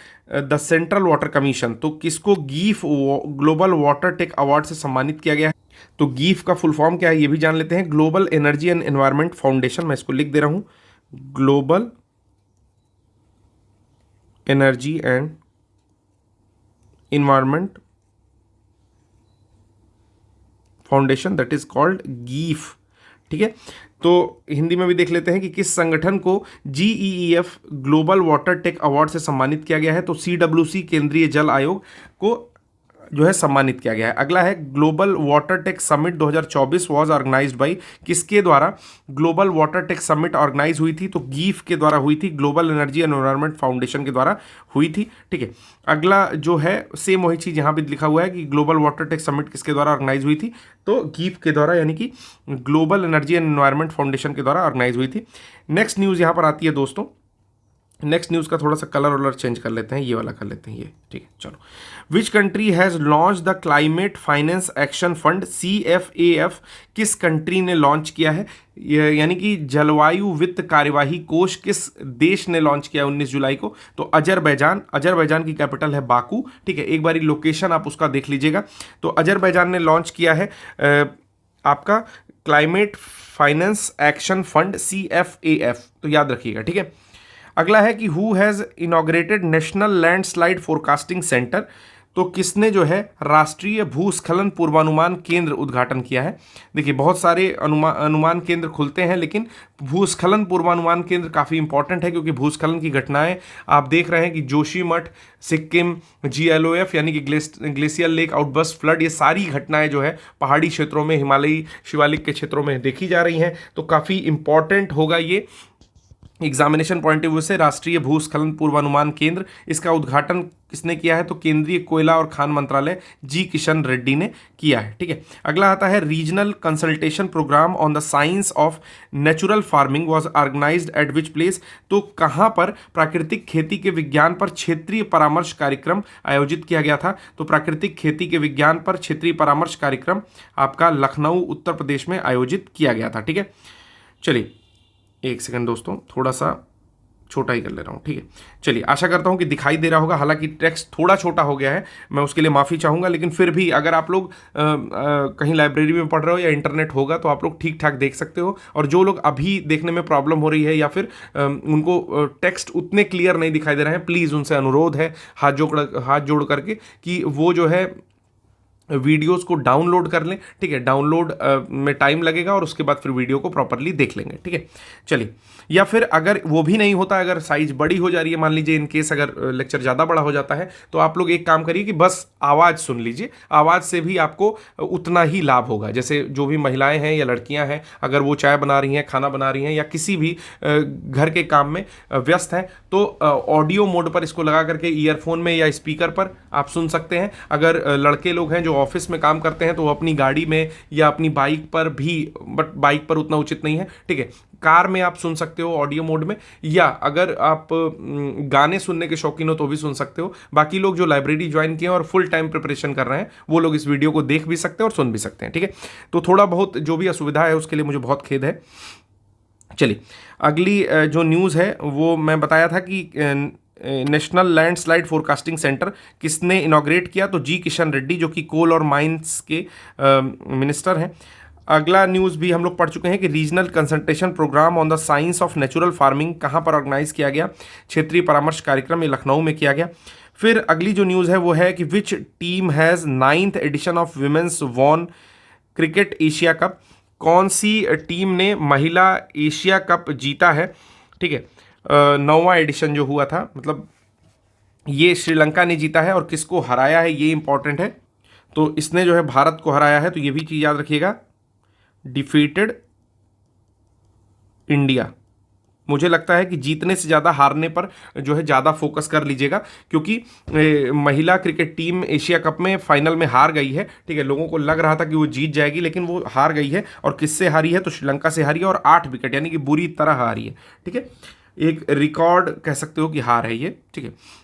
the central water commission. तो किसको GEEF global water tech award से सम्मानित किया गया है? तो गीफ का फुल फॉर्म क्या है ये भी जान लेते हैं, global energy and environment foundation. मैं इसको लिख दे रहा हूँ, global energy and environment foundation, that is called GEEF, ठीक है। तो हिंदी में भी देख लेते हैं कि किस संगठन को GEEF global water tech award से सम्मानित किया गया है। तो CWC केंद्रीय जल आयोग को जो है सम्मानित किया गया है। अगला है global water tech summit 2024 was organised by, किसके द्वारा global water tech summit organise हुई थी? तो गीफ के द्वारा हुई थी, global energy and environment foundation के द्वारा हुई थी, ठीक है। अगला जो है सेम वही चीज़ यहाँ भी लिखा हुआ है कि ग्लोबल वाटर टेक समिट किसके द्वारा ऑर्गेनाइज हुई थी? तो गीफ के द्वारा, यानी कि global energy and environment foundation के द्वारा ऑर्गेनाइज हुई थी। नेक्स्ट न्यूज़ यहाँ पर आती है दोस्तों, नेक्स्ट न्यूज़ का थोड़ा सा कलर वलर चेंज कर लेते हैं, ये वाला कर लेते हैं, ये ठीक है। चलो, which country has launch the climate finance action fund CFAF, किस कंट्री ने लॉन्च किया है? यानी कि जलवायु वित्त कार्यवाही कोष किस देश ने लॉन्च किया 19 जुलाई को? तो अजरबैजान की कैपिटल है बाकू, ठीक है। एक बारी लोकेशन आप उसका देख लीजिएगा। तो अजरबैजान ने लॉन्च किया है आपका climate finance action fund CFAF, तो याद रखिएगा, ठीक है। अगला है कि who has inaugurated national landslide forecasting centre, तो किसने जो है राष्ट्रीय भूस्खलन पूर्वानुमान केंद्र उद्घाटन किया है? देखिए, बहुत सारे अनुमान केंद्र खुलते हैं, लेकिन भूस्खलन पूर्वानुमान केंद्र काफ़ी इंपॉर्टेंट है, क्योंकि भूस्खलन की घटनाएं आप देख रहे हैं कि जोशीमठ, सिक्किम, GLOF यानी कि ग्लेशियल लेक आउटबर्स्ट फ्लड, ये सारी घटनाएं जो है पहाड़ी क्षेत्रों में, हिमालयी शिवालिक के क्षेत्रों में देखी जा रही हैं। तो काफ़ी इंपॉर्टेंट होगा ये एग्जामिनेशन पॉइंट ऑफ व्यू से, राष्ट्रीय भूस्खलन पूर्वानुमान केंद्र। इसका उद्घाटन किसने किया है? तो केंद्रीय कोयला और खान मंत्रालय G किशन रेड्डी ने किया है, ठीक है। अगला आता है regional consultation programme on the science of natural farming was organised at which place, तो कहाँ पर प्राकृतिक खेती के विज्ञान पर क्षेत्रीय परामर्श कार्यक्रम आयोजित किया गया था? तो प्राकृतिक खेती के विज्ञान पर क्षेत्रीय परामर्श कार्यक्रम आपका लखनऊ उत्तर प्रदेश में आयोजित किया गया था, ठीक है। चलिए एक सेकंड दोस्तों, थोड़ा सा छोटा ही कर ले रहा हूँ, ठीक है। चलिए, आशा करता हूँ कि दिखाई दे रहा होगा, हालांकि टेक्स्ट थोड़ा छोटा हो गया है, मैं उसके लिए माफ़ी चाहूँगा, लेकिन फिर भी अगर आप लोग कहीं लाइब्रेरी में पढ़ रहे हो या इंटरनेट होगा तो आप लोग ठीक ठाक देख सकते हो। और जो लोग अभी देखने में प्रॉब्लम हो रही है या फिर उनको टेक्स्ट उतने क्लियर नहीं दिखाई दे रहे हैं, प्लीज़ उनसे अनुरोध है हाथ जोड़ करके कि वो जो है वीडियोस को डाउनलोड कर लें, ठीक है। डाउनलोड में टाइम लगेगा और उसके बाद फिर वीडियो को प्रॉपरली देख लेंगे, ठीक है। चलिए, या फिर अगर वो भी नहीं होता, अगर साइज बड़ी हो जा रही है, मान लीजिए इन केस अगर लेक्चर ज़्यादा बड़ा हो जाता है, तो आप लोग एक काम करिए कि बस आवाज़ सुन लीजिए, आवाज़ से भी आपको उतना ही लाभ होगा। जैसे जो भी महिलाएं हैं या लड़कियां हैं, अगर वो चाय बना रही हैं, खाना बना रही हैं या किसी भी घर के काम में व्यस्त हैं, तो ऑडियो मोड पर इसको लगा करके ईयरफोन में या स्पीकर पर आप सुन सकते हैं। अगर लड़के लोग हैं जो ऑफिस में काम करते हैं, तो वो अपनी गाड़ी में या अपनी बाइक पर भी, बट बाइक पर उतना उचित नहीं है, ठीक है, कार में आप सुन सकते हो ऑडियो मोड में, या अगर आप गाने सुनने के शौकीन हो तो भी सुन सकते हो। बाकी लोग जो लाइब्रेरी ज्वाइन किए और फुल टाइम प्रिपरेशन कर रहे हैं, वो लोग इस वीडियो को देख भी सकते हैं और सुन भी सकते हैं, ठीक है। तो थोड़ा बहुत जो भी असुविधा है उसके लिए मुझे बहुत खेद है। चलिए, अगली जो न्यूज़ है वो मैं बताया था कि नेशनल लैंडस्लाइड फोरकास्टिंग सेंटर किसने इनॉग्रेट किया? तो G किशन रेड्डी, जो कि कोल और माइंस के मिनिस्टर हैं। अगला न्यूज़ भी हम लोग पढ़ चुके हैं कि regional consultation programme on the science of natural farming कहाँ पर ऑर्गेनाइज किया गया? क्षेत्रीय परामर्श कार्यक्रम, ये लखनऊ में किया गया। फिर अगली जो न्यूज़ है वो है कि which team has 9th edition of women's won cricket Asia cup, कौन सी टीम ने महिला एशिया कप जीता है? ठीक है, 9वां एडिशन जो हुआ था, मतलब ये श्रीलंका ने जीता है। और किसको हराया है ये इंपॉर्टेंट है, तो इसने जो है भारत को हराया है, तो ये भी चीज़ याद रखिएगा, डिफीटेड इंडिया। मुझे लगता है कि जीतने से ज़्यादा हारने पर जो है ज़्यादा फोकस कर लीजिएगा, क्योंकि महिला क्रिकेट टीम एशिया कप में फाइनल में हार गई है, ठीक है। लोगों को लग रहा था कि वो जीत जाएगी, लेकिन वो हार गई है। और किससे हारी है? तो श्रीलंका से हारी है, और 8 विकेट, यानी कि बुरी तरह हारी है, ठीक है। एक रिकॉर्ड कह सकते हो कि हार है ये, ठीक है।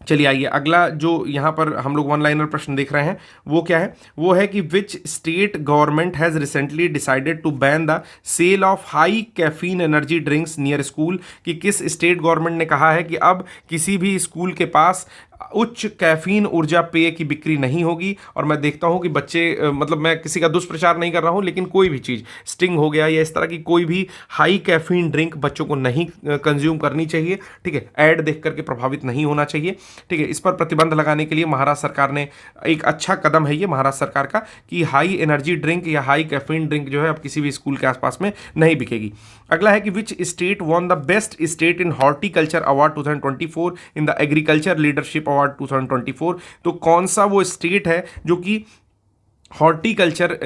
चलिए आइए, अगला जो यहाँ पर हम लोग वन लाइनर प्रश्न देख रहे हैं वो क्या है? वो है कि which state government has recently decided to ban the sale of high caffeine energy drinks near school, कि किस स्टेट गवर्नमेंट ने कहा है कि अब किसी भी स्कूल के पास उच्च कैफीन ऊर्जा पेय की बिक्री नहीं होगी। और मैं देखता हूं कि बच्चे, मतलब मैं किसी का दुष्प्रचार नहीं कर रहा हूं, लेकिन कोई भी चीज़, स्टिंग हो गया या इस तरह की कोई भी हाई कैफीन ड्रिंक बच्चों को नहीं कंज्यूम करनी चाहिए, ठीक है। ऐड देख करके प्रभावित नहीं होना चाहिए, ठीक है। इस पर प्रतिबंध लगाने के लिए महाराष्ट्र सरकार ने एक अच्छा कदम है ये महाराष्ट्र सरकार का, कि हाई एनर्जी ड्रिंक या हाई कैफीन ड्रिंक जो है अब किसी भी स्कूल के आसपास में नहीं बिकेगी। अगला है कि which state won the best state in horticulture award 2024 in the agriculture leadership award 2024, तो कौन सा वो स्टेट है जो कि हॉर्टिकल्चर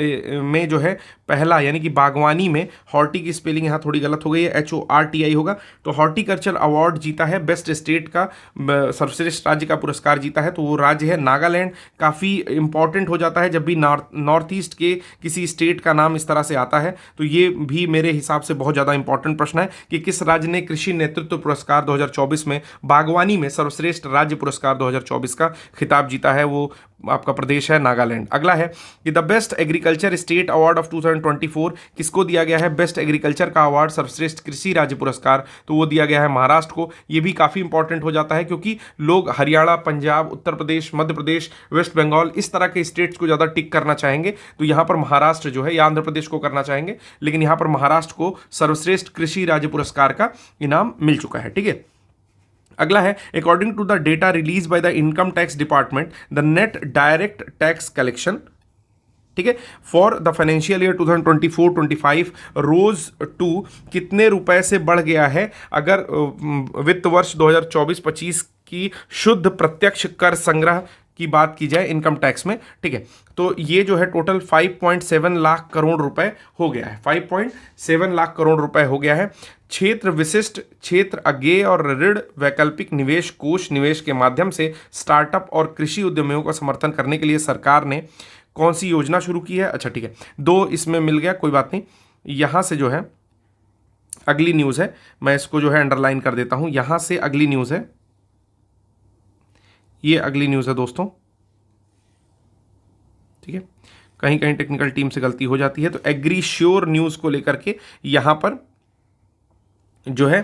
में जो है पहला, यानी कि बागवानी में, हॉर्टी की स्पेलिंग यहाँ थोड़ी गलत हो गई है, HORTI होगा। तो हॉर्टिकल्चर अवार्ड जीता है, बेस्ट स्टेट का, सर्वश्रेष्ठ राज्य का पुरस्कार जीता है। तो वो राज्य है नागालैंड। काफ़ी इंपॉर्टेंट हो जाता है जब भी नॉर्थ ईस्ट के किसी स्टेट का नाम इस तरह से आता है। तो ये भी मेरे हिसाब से बहुत ज़्यादा इंपॉर्टेंट प्रश्न है कि किस राज्य ने कृषि नेतृत्व पुरस्कार 2024 में बागवानी में सर्वश्रेष्ठ राज्य पुरस्कार 2024 का खिताब जीता है। वो आपका प्रदेश है नागालैंड। अगला है कि the best agriculture state award of 2024 किसको दिया गया है? बेस्ट एग्रीकल्चर का अवार्ड, सर्वश्रेष्ठ कृषि राज्य पुरस्कार, तो वो दिया गया है महाराष्ट्र को। ये भी काफ़ी इंपॉर्टेंट हो जाता है क्योंकि लोग हरियाणा, पंजाब, उत्तर प्रदेश, मध्य प्रदेश, वेस्ट बंगाल इस तरह के स्टेट्स को ज़्यादा टिक करना चाहेंगे। तो यहाँ पर महाराष्ट्र जो है, या आंध्र प्रदेश को करना चाहेंगे, लेकिन यहाँ पर महाराष्ट्र को सर्वश्रेष्ठ कृषि राज्य पुरस्कार का इनाम मिल चुका है। ठीक है, अगला है according to the data release by the income tax department the net direct tax collection, ठीक है, for the financial year 2024-25 rose to कितने रुपए से बढ़ गया है अगर वित्त वर्ष 2024-25 की शुद्ध प्रत्यक्ष कर संग्रह की बात की जाए इनकम टैक्स में। ठीक है, तो ये जो है टोटल 5.7 लाख करोड़ रुपए हो गया है। 5.7 लाख करोड़ रुपए हो गया है। क्षेत्र विशिष्ट, क्षेत्र अज्ञेय और ऋण वैकल्पिक निवेश कोष निवेश के माध्यम से स्टार्टअप और कृषि उद्यमियों का समर्थन करने के लिए सरकार ने कौन सी योजना शुरू की है? अच्छा ठीक है, 2 इसमें मिल गया, कोई बात नहीं। यहां से जो है अगली न्यूज़ है, मैं इसको जो है अंडरलाइन कर देता हूं। यहां से अगली न्यूज़ है, ये अगली न्यूज़ है दोस्तों। ठीक है, कहीं कहीं टेक्निकल टीम से गलती हो जाती है। तो एग्रीश्योर न्यूज़ को लेकर के यहां पर जो है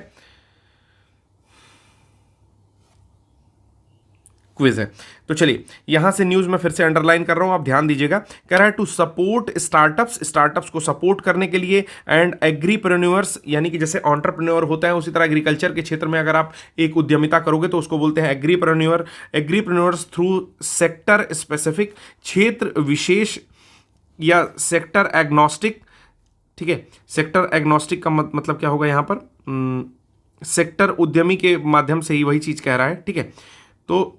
क्विज है। तो चलिए यहां से न्यूज में फिर से अंडरलाइन कर रहा हूं, आप ध्यान दीजिएगा। कह रहा है टू सपोर्ट स्टार्टअप्स, स्टार्टअप्स को सपोर्ट करने के लिए, एंड एग्रीप्रेन्योर्स, यानी कि जैसे एंटरप्रेन्योर होता है उसी तरह एग्रीकल्चर के क्षेत्र में अगर आप एक उद्यमिता करोगे तो उसको बोलते हैं एग्रीप्रेन्योर। एग्रीप्रेन्योर्स थ्रू सेक्टर स्पेसिफिक, क्षेत्र विशेष या सेक्टर एग्नोस्टिक। ठीक है, सेक्टर एग्नोस्टिक का मतलब क्या होगा यहाँ पर? सेक्टर उद्यमी के माध्यम से ही वही चीज कह रहा है। ठीक है, तो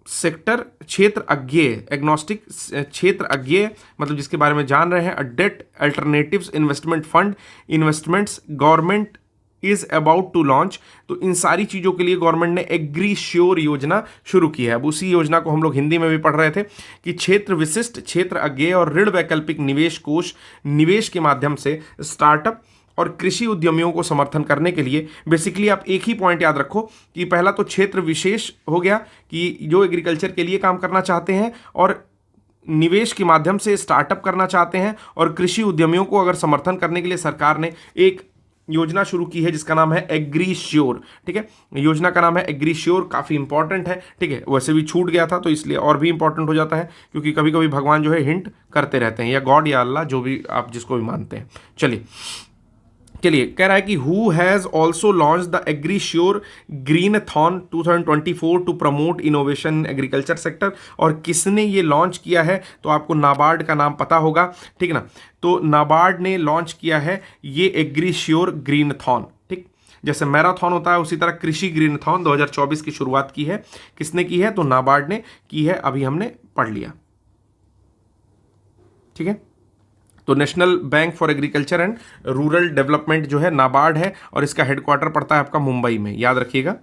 सेक्टर क्षेत्र अज्ञेय, एग्नोस्टिक क्षेत्र अज्ञेय मतलब जिसके बारे में जान रहे हैं। Debt alternatives investment fund, investments government is about to launch. तो इन सारी चीजों के लिए गवर्नमेंट ने एग्रीश्योर योजना शुरू की है। अब उसी योजना को हम लोग हिंदी में भी पढ़ रहे थे कि क्षेत्र विशिष्ट, क्षेत्र अज्ञेय और ऋण वैकल्पिक निवेश कोष निवेश के माध्यम से स्टार्टअप और कृषि उद्यमियों को समर्थन करने के लिए, बेसिकली आप एक ही पॉइंट याद रखो कि पहला तो क्षेत्र विशेष हो गया कि जो एग्रीकल्चर के लिए काम करना चाहते हैं और निवेश के माध्यम से स्टार्टअप करना चाहते हैं, और कृषि उद्यमियों को अगर समर्थन करने के लिए सरकार ने एक योजना शुरू की है जिसका नाम है एग्रीश्योर। ठीक है, योजना का नाम है एग्रीश्योर, काफ़ी इंपॉर्टेंट है। ठीक है, वैसे भी छूट गया था तो इसलिए और भी इंपॉर्टेंट हो जाता है क्योंकि कभी कभी भगवान जो है हिंट करते रहते हैं, या गॉड या अल्लाह, जो भी आप जिसको भी मानते हैं। चलिए कह रहा है कि who has also launch the AgriSure Greenathon 2024 to promote innovation in agriculture sector. और किसने ये लॉन्च किया है? तो आपको नाबार्ड का नाम पता होगा, ठीक ना। तो नाबार्ड ने लॉन्च किया है ये एग्रीश्योर ग्रीनथॉन। ठीक, जैसे मैराथन होता है उसी तरह कृषि ग्रीनथॉन 2024 की शुरुआत की है। किसने की है? तो नाबार्ड ने की है, अभी हमने पढ़ लिया। ठीक है, तो national bank for agriculture and rural development जो है नाबार्ड है, और इसका हेडक्वार्टर पड़ता है आपका मुंबई में, याद रखिएगा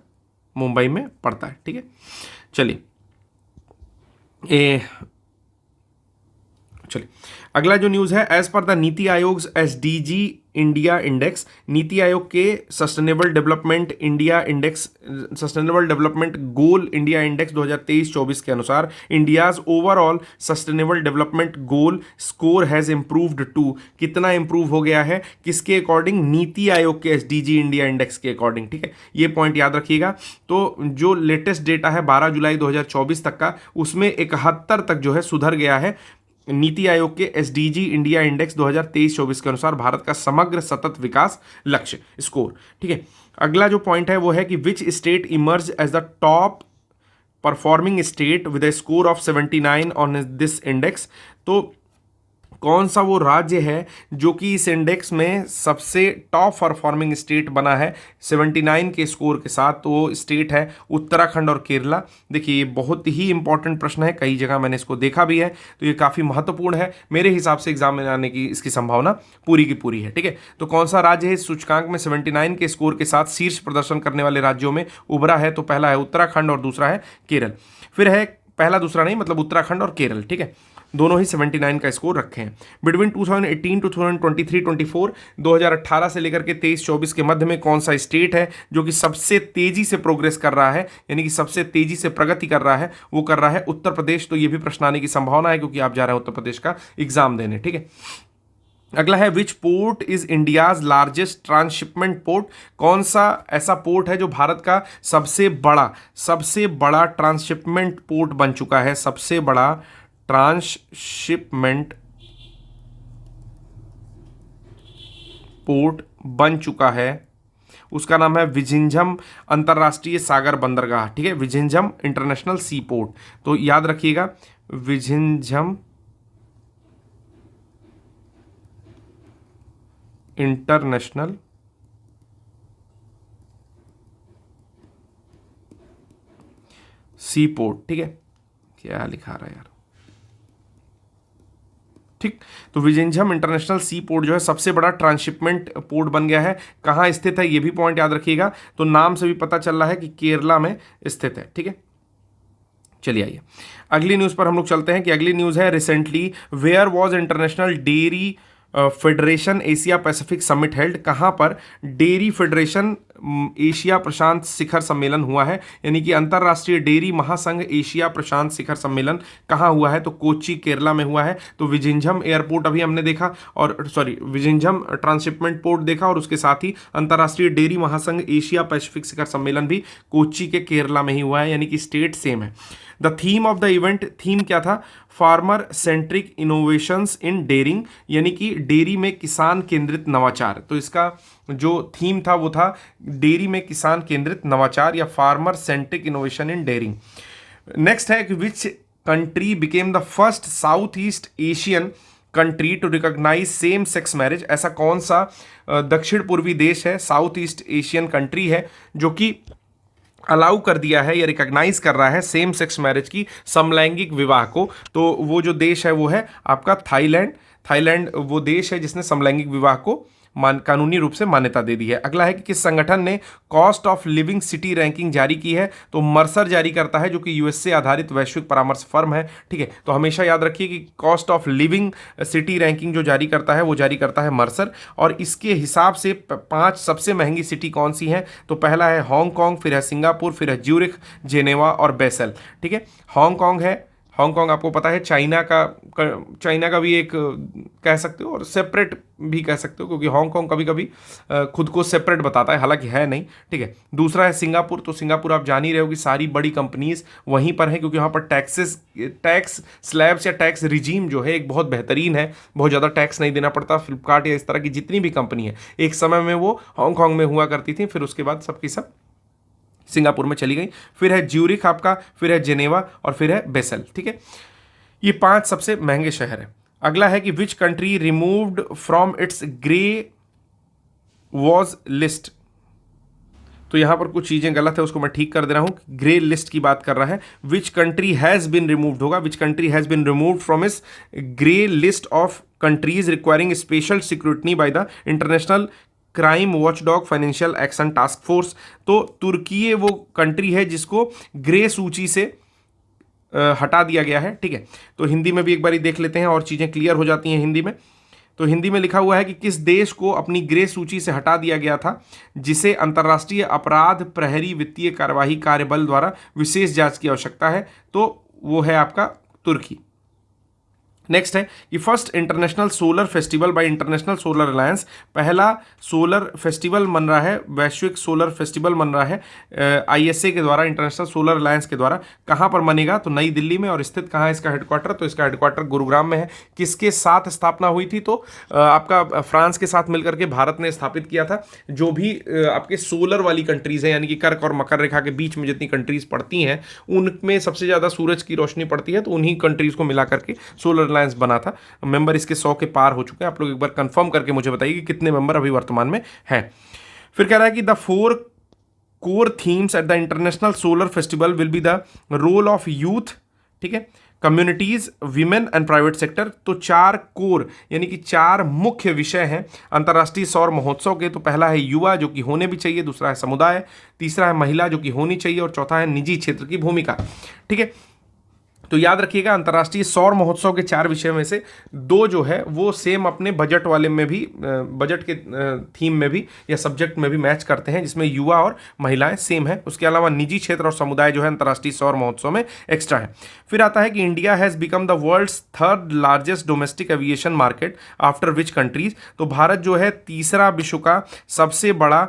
मुंबई में पड़ता है। ठीक है, चलिए अगला जो न्यूज़ है, as per the NITI Aayog SDG India index, NITI Aayog के sustainable development India index, sustainable development goal India index 2023-24 के अनुसार India's overall sustainable development goal score has improved to, कितना इंप्रूव हो गया है? किसके अकॉर्डिंग? नीति आयोग के SDG इंडिया इंडेक्स के अकॉर्डिंग। ठीक है, ये पॉइंट याद रखिएगा। तो जो लेटेस्ट डेटा है 12 जुलाई 2024 तक का, उसमें 71 तक जो है सुधर गया है। नीति आयोग के SDG इंडिया इंडेक्स 2023-24 के अनुसार भारत का समग्र सतत विकास लक्ष्य स्कोर। ठीक है, अगला जो पॉइंट है वो है कि which state emerge as the top performing state with a score of 79 on this index. तो कौन सा वो राज्य है जो कि इस इंडेक्स में सबसे टॉप परफॉर्मिंग स्टेट बना है 79 के स्कोर के साथ? तो वो स्टेट है उत्तराखंड और केरला। देखिए ये बहुत ही इंपॉर्टेंट प्रश्न है, कई जगह मैंने इसको देखा भी है, तो ये काफ़ी महत्वपूर्ण है। मेरे हिसाब से एग्जाम में आने की इसकी संभावना पूरी की पूरी है। ठीक है, तो कौन सा राज्य है इस सूचकांक में 79 के स्कोर के साथ शीर्ष प्रदर्शन करने वाले राज्यों में उभरा है? तो पहला है उत्तराखंड और दूसरा है केरल। फिर है पहला दूसरा नहीं, मतलब उत्तराखंड और केरल। ठीक है, दोनों ही 79 का स्कोर रखे हैं। बिटवीन 2018 टू 2023-24, 2018 से लेकर के 23-24 के मध्य में कौन सा स्टेट है जो कि सबसे तेजी से प्रोग्रेस कर रहा है, यानी कि सबसे तेजी से प्रगति कर रहा है? वो कर रहा है उत्तर प्रदेश। तो ये भी प्रश्न आने की संभावना है क्योंकि आप जा रहे हैं उत्तर प्रदेश का एग्जाम देने। ठीक है, अगला है विच port is India's largest transshipment port? कौन सा ऐसा पोर्ट है जो भारत का सबसे बड़ा ट्रांसशिपमेंट पोर्ट बन चुका है? सबसे बड़ा ट्रांसशिपमेंट पोर्ट बन चुका है, उसका नाम है विझिंझम अंतरराष्ट्रीय सागर बंदरगाह। ठीक है, विझिंझम इंटरनेशनल सी पोर्ट। तो याद रखिएगा विझिंझम इंटरनेशनल सी पोर्ट। ठीक है, क्या लिखा रहा है यार। ठीक, तो विझिंझम इंटरनेशनल सी पोर्ट जो है सबसे बड़ा ट्रांसशिपमेंट पोर्ट बन गया है। कहाँ स्थित है ये भी पॉइंट याद रखिएगा। तो नाम से भी पता चल रहा है कि केरला में स्थित है। ठीक है, चलिए आइए अगली न्यूज़ पर हम लोग चलते हैं कि अगली न्यूज़ है recently where was international dairy federation Asia Pacific summit held? कहाँ पर डेयरी फेडरेशन एशिया प्रशांत शिखर सम्मेलन हुआ है, यानी कि अंतरराष्ट्रीय डेयरी महासंघ एशिया प्रशांत शिखर सम्मेलन कहाँ हुआ है? तो कोच्चि केरला में हुआ है। तो विझिंझम एयरपोर्ट अभी हमने देखा, और सॉरी विझिंझम ट्रांसशिपमेंट पोर्ट देखा, और उसके साथ ही अंतरराष्ट्रीय डेयरी महासंघ एशिया पैसिफिक शिखर सम्मेलन भी कोच्चि के केरला में ही हुआ है, यानी कि स्टेट सेम है। The theme of the event, theme क्या था? फार्मर सेंट्रिक इनोवेशंस इन डेयरिंग, यानी कि डेयरी में किसान केंद्रित नवाचार। तो इसका जो थीम था वो था डेयरी में किसान केंद्रित नवाचार या farmer centric innovation in dairying. Next है कि which country became the first South East Asian country to recognise same sex marriage? ऐसा कौन सा दक्षिण पूर्वी देश है, साउथ ईस्ट एशियन कंट्री है जो कि अलाउ कर दिया है या रिकॉग्नाइज कर रहा है सेम सेक्स मैरिज की, समलैंगिक विवाह को? तो वो जो देश है वो है आपका थाईलैंड। थाईलैंड वो देश है जिसने समलैंगिक विवाह को कानूनी रूप से मान्यता दे दी है। अगला है कि किस संगठन ने cost of living city ranking जारी की है? तो मर्सर जारी करता है, जो कि यूएसए आधारित वैश्विक परामर्श फर्म है। ठीक है, तो हमेशा याद रखिए कि cost of living city ranking जो जारी करता है वो जारी करता है मर्सर। और इसके हिसाब से 5 सबसे महंगी सिटी कौन सी हैं? तो पहला है हांगकांग, फिर है सिंगापुर, फिर है ज्यूरिख, जेनेवा और बेसल। ठीक है, हांगकांग है, हांगकांग आपको पता है चाइना का भी एक कह सकते हो और सेपरेट भी कह सकते हो, क्योंकि हांगकांग कभी कभी खुद को सेपरेट बताता है, हालांकि है नहीं। ठीक है, दूसरा है सिंगापुर। तो सिंगापुर आप जान ही रहे हो कि सारी बड़ी कंपनीज वहीं पर हैं, क्योंकि वहाँ पर टैक्स स्लैब्स या टैक्स रिजीम जो है एक बहुत बेहतरीन है, बहुत ज़्यादा टैक्स नहीं देना पड़ता। फ्लिपकार्ट या इस तरह की जितनी भी कंपनी है एक समय में वो हांगकांग में हुआ करती थी, फिर उसके बाद सबकी सब सिंगापुर में चली गई। फिर है ज्यूरिख आपका, फिर है जेनेवा और फिर है बेसल। ठीक है, ये 5 सबसे महंगे शहर हैं। अगला है कि which country removed from its grey was list? तो यहां पर कुछ चीजें गलत है, उसको मैं ठीक कर दे रहा हूं। ग्रे लिस्ट की बात कर रहा है, which country has been removed होगा। Which country has been removed from इस grey list of countries requiring special security by the international crime watchdog financial action task force. तो तुर्की वो कंट्री है जिसको ग्रे सूची से हटा दिया गया है। ठीक है, तो हिंदी में भी एक बार देख लेते हैं और चीज़ें क्लियर हो जाती हैं हिंदी में। तो हिंदी में लिखा हुआ है कि किस देश को अपनी ग्रे सूची से हटा दिया गया था जिसे अंतर्राष्ट्रीय अपराध प्रहरी वित्तीय कार्यवाही कार्यबल द्वारा विशेष जांच की आवश्यकता है? तो वो है आपका तुर्की। नेक्स्ट है कि first international solar festival bye international solar alliance. पहला सोलर फेस्टिवल मन रहा है, वैश्विक सोलर फेस्टिवल मन रहा है आईएसए के द्वारा, इंटरनेशनल सोलर अलायंस के द्वारा। कहाँ पर मनेगा? तो नई दिल्ली में। और स्थित कहाँ है इसका हेडक्वार्टर? तो इसका हेडक्वार्टर गुरुग्राम में है। किसके साथ स्थापना हुई थी? तो आपका फ्रांस के साथ मिलकर के भारत ने स्थापित किया था। जो भी आपके सोलर वाली कंट्रीज हैं, यानी कि कर्क और मकर रेखा के बीच में जितनी कंट्रीज पड़ती हैं उनमें सबसे ज़्यादा सूरज की रोशनी पड़ती है, तो उन्हीं कंट्रीज को मिला करके सोलर अलायंस बना था। मेंबर इसके 100 के पार हो चुके हैं। आप लोग एक बार कंफर्म करके मुझे बताइए कि कितने मेंबर अभी वर्तमान में हैं। फिर कह रहा है कि the 4 core themes at the international solar festival will be the role of youth, ठीक है, communities, women and private sector. तो 4 कोर यानी कि 4 मुख्य विषय हैं अंतर्राष्ट्रीय सौर महोत्सव के। तो पहला है युवा, जो कि होने भी चाहिए, दूसरा है समुदाय, तीसरा है महिला, जो कि होनी चाहिए, और चौथा है निजी क्षेत्र की भूमिका, ठीक है। तो याद रखिएगा, अंतर्राष्ट्रीय सौर महोत्सव के 4 विषय में से 2 जो है वो सेम अपने बजट वाले में भी, बजट के थीम में भी या सब्जेक्ट में भी मैच करते हैं, जिसमें युवा और महिलाएं सेम है। उसके अलावा निजी क्षेत्र और समुदाय जो है अंतर्राष्ट्रीय सौर महोत्सव में एक्स्ट्रा है। फिर आता है कि India has become the world's 3rd largest domestic aviation market after which countries. तो भारत जो है तीसरा विश्व का सबसे बड़ा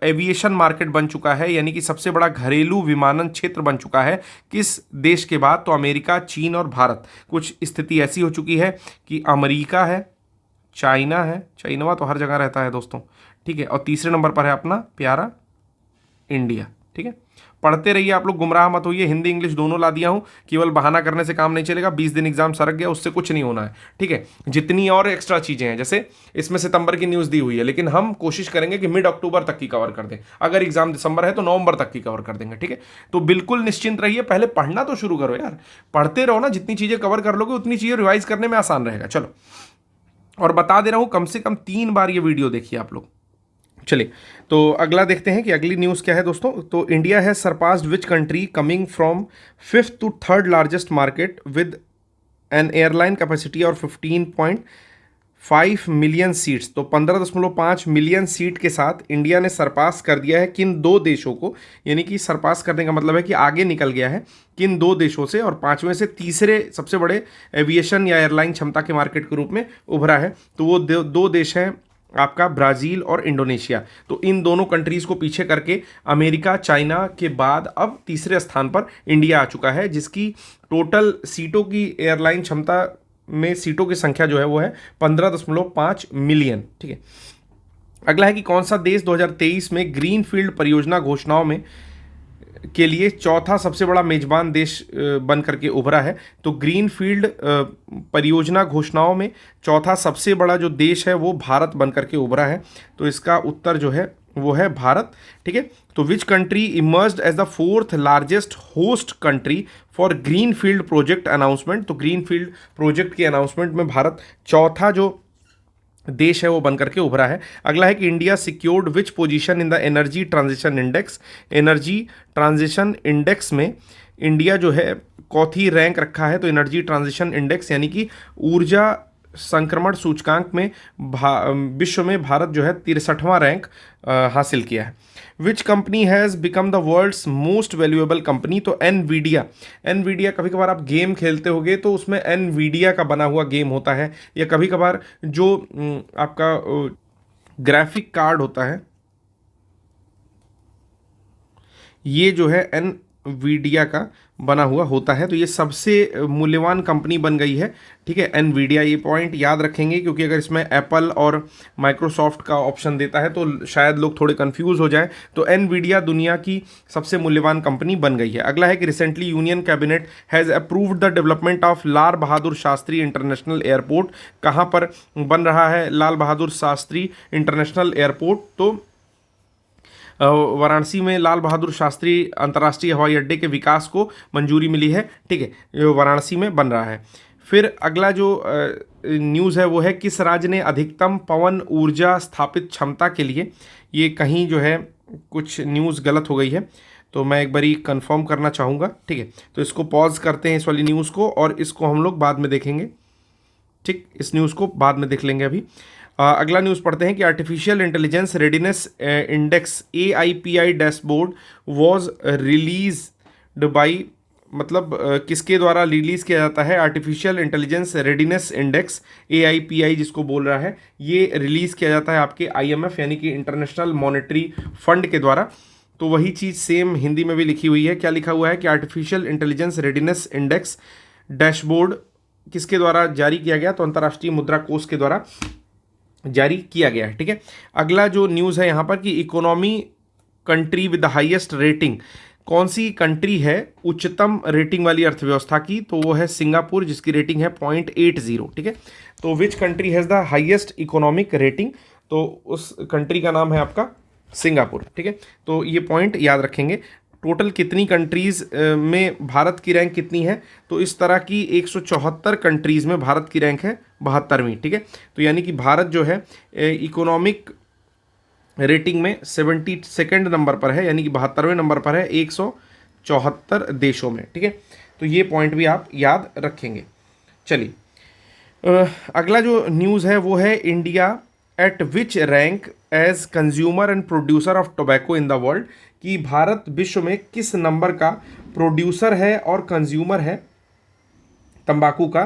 एविएशन मार्केट बन चुका है, यानी कि सबसे बड़ा घरेलू विमानन क्षेत्र बन चुका है किस देश के बाद? तो अमेरिका, चीन और भारत। कुछ स्थिति ऐसी हो चुकी है कि अमेरिका है, चाइना है, चाइनवा तो हर जगह रहता है दोस्तों, ठीक है, और तीसरे नंबर पर है अपना प्यारा इंडिया, ठीक है। पढ़ते रहिए आप लोग, गुमराह मत होइए। हिंदी इंग्लिश दोनों ला दिया हूं, केवल बहाना करने से काम नहीं चलेगा। 20 दिन एग्जाम सरक गया, उससे कुछ नहीं होना है, ठीक है। जितनी और एक्स्ट्रा चीजें हैं, जैसे इसमें सितंबर की न्यूज़ दी हुई है, लेकिन हम कोशिश करेंगे कि मिड अक्टूबर तक की कवर कर दें। अगर एग्जाम दिसंबर है तो नवंबर तक की कवर कर देंगे, ठीक है। तो बिल्कुल निश्चिंत रहिए, पहले पढ़ना तो शुरू करो यार, पढ़ते रहो ना, जितनी चीजें कवर कर लोगे उतनी चीजें रिवाइज करने में आसान रहेगा। चलो, और बता दे रहा हूं, कम से कम 3 बार ये वीडियो देखिए आप लोग। चलिए, तो अगला देखते हैं कि अगली न्यूज़ क्या है दोस्तों। तो India has surpassed which country coming from 5th to 3rd largest market with N airline capacity और 15.5 मिलियन सीट्स। तो 15.5 मिलियन सीट के साथ इंडिया ने सरपास कर दिया है किन 2 देशों को, यानी कि सरपास करने का मतलब है कि आगे निकल गया है किन 2 देशों से, और 5वें से तीसरे सबसे बड़े एविएशन या एयरलाइन क्षमता के मार्केट के रूप में उभरा है। तो वो 2 देश हैं आपका, ब्राज़ील और इंडोनेशिया। तो इन दोनों कंट्रीज़ को पीछे करके अमेरिका, चाइना के बाद अब तीसरे स्थान पर इंडिया आ चुका है, जिसकी टोटल सीटों की, एयरलाइन क्षमता में सीटों की संख्या जो है वो है 15.5 मिलियन, ठीक है। अगला है कि कौन सा देश 2023 में ग्रीनफील्ड परियोजना घोषणाओं में के लिए चौथा सबसे बड़ा मेजबान देश बन करके उभरा है। तो ग्रीनफील्ड परियोजना घोषणाओं में चौथा सबसे बड़ा जो देश है वो भारत बन करके उभरा है। तो इसका उत्तर जो है वो है भारत, ठीक है। तो which country emerged as the 4th largest host country for greenfield project announcement. तो ग्रीनफील्ड प्रोजेक्ट के अनाउंसमेंट में भारत चौथा जो देश है वो बनकर के उभरा है। अगला है कि India secured which position in the energy transition index. Energy transition index में इंडिया जो है चौथी रैंक रखा है। तो एनर्जी ट्रांजिशन इंडेक्स यानी कि ऊर्जा संक्रमण सूचकांक में विश्व में भारत जो है 63वां रैंक हासिल किया है। Which company has become the world's most valuable company. तो एनवीडिया कभी कभार आप गेम खेलते होगे तो उसमें एनवीडिया का बना हुआ गेम होता है, या कभी कभार जो आपका ग्राफिक कार्ड होता है ये जो है एनवीडिया का बना हुआ होता है। तो ये सबसे मूल्यवान कंपनी बन गई है, ठीक है, एनवीडिया। ये पॉइंट याद रखेंगे, क्योंकि अगर इसमें एप्पल और माइक्रोसॉफ्ट का ऑप्शन देता है तो शायद लोग थोड़े कंफ्यूज हो जाएं। तो एनवीडिया दुनिया की सबसे मूल्यवान कंपनी बन गई है। अगला है कि recently union cabinet has approved the development of Lal Bahadur Shastri international airport. कहाँ पर बन रहा है लाल बहादुर शास्त्री इंटरनेशनल एयरपोर्ट? तो वाराणसी में लाल बहादुर शास्त्री अंतर्राष्ट्रीय हवाई अड्डे के विकास को मंजूरी मिली है, ठीक है, जो वाराणसी में बन रहा है। फिर अगला जो न्यूज़ है वो है किस राज्य ने अधिकतम पवन ऊर्जा स्थापित क्षमता के लिए, ये कहीं जो है कुछ न्यूज़ गलत हो गई है, तो मैं एक बारी कंफर्म करना चाहूँगा, ठीक है। तो इसको पॉज करते हैं इस वाली न्यूज़ को, और इसको हम लोग बाद में देखेंगे, ठीक, इस न्यूज़ को बाद में देख लेंगे अभी। अगला न्यूज़ पढ़ते हैं कि artificial intelligence readiness index AIPI dashboard was released by, मतलब किसके द्वारा रिलीज़ किया जाता है? Artificial intelligence readiness index AIPI जिसको बोल रहा है, ये रिलीज़ किया जाता है आपके IMF यानी कि इंटरनेशनल मॉनेटरी फंड के द्वारा। तो वही चीज़ सेम हिंदी में भी लिखी हुई है। क्या लिखा हुआ है कि artificial intelligence readiness index dashboard किसके द्वारा जारी किया गया? तो अंतर्राष्ट्रीय मुद्रा कोष के द्वारा जारी किया गया है, ठीक है। अगला जो न्यूज़ है यहाँ पर कि economy country with the highest rating, कौन सी कंट्री है उच्चतम रेटिंग वाली अर्थव्यवस्था की, तो वो है सिंगापुर, जिसकी रेटिंग है 0.80। ठीक है, तो which country has the highest economic rating, तो उस कंट्री का नाम है आपका सिंगापुर। ठीक है, तो ये पॉइंट याद रखेंगे। टोटल कितनी कंट्रीज़ में भारत की रैंक कितनी है, तो इस तरह की 174 कंट्रीज़ में भारत की रैंक है 72वीं। ठीक है, तो यानी कि भारत जो है इकोनॉमिक रेटिंग में 72nd नंबर पर है, यानी कि 72वें नंबर पर है 174 देशों में। ठीक है, तो ये पॉइंट भी आप याद रखेंगे। चलिए अगला जो न्यूज़ है वो है India at which rank as consumer and producer of tobacco in the world, कि भारत विश्व में किस नंबर का प्रोड्यूसर है और कंज्यूमर है तंबाकू का।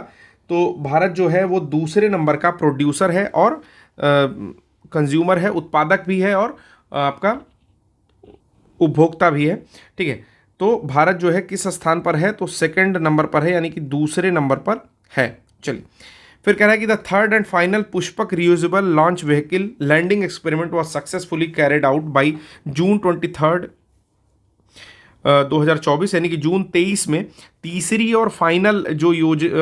तो भारत जो है वो दूसरे नंबर का प्रोड्यूसर है और कंज्यूमर है, उत्पादक भी है और आपका उपभोक्ता भी है। ठीक है, तो भारत जो है किस स्थान पर है, तो सेकंड नंबर पर है, यानी कि दूसरे नंबर पर है। चलिए फिर कह रहा है कि the third and final Pushpak reusable launch vehicle landing experiment was successfully carried out by June 23 2024, यानी कि जून 23 में तीसरी और फाइनल जो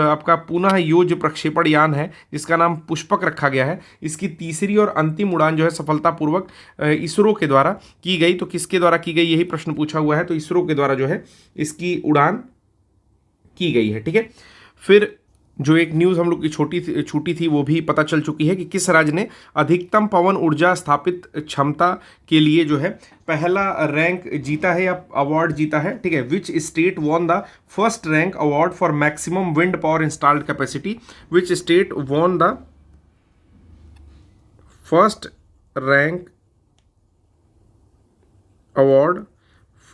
आपका पुनः योज प्रक्षेपण यान है जिसका नाम पुष्पक रखा गया है, इसकी तीसरी और अंतिम उड़ान जो है सफलतापूर्वक इसरो के द्वारा की गई। तो किसके द्वारा की गई, यही प्रश्न पूछा हुआ है, तो इसरो के द्वारा जो है इसकी उड़ान की गई है। ठीक है, फिर जो एक न्यूज़ हम लोग की छूटी थी वो भी पता चल चुकी है कि किस राज्य ने अधिकतम पवन ऊर्जा स्थापित क्षमता के लिए जो है पहला रैंक जीता है या अवार्ड जीता है। ठीक है, which state won the first rank award for maximum wind power installed capacity, which state won the first rank award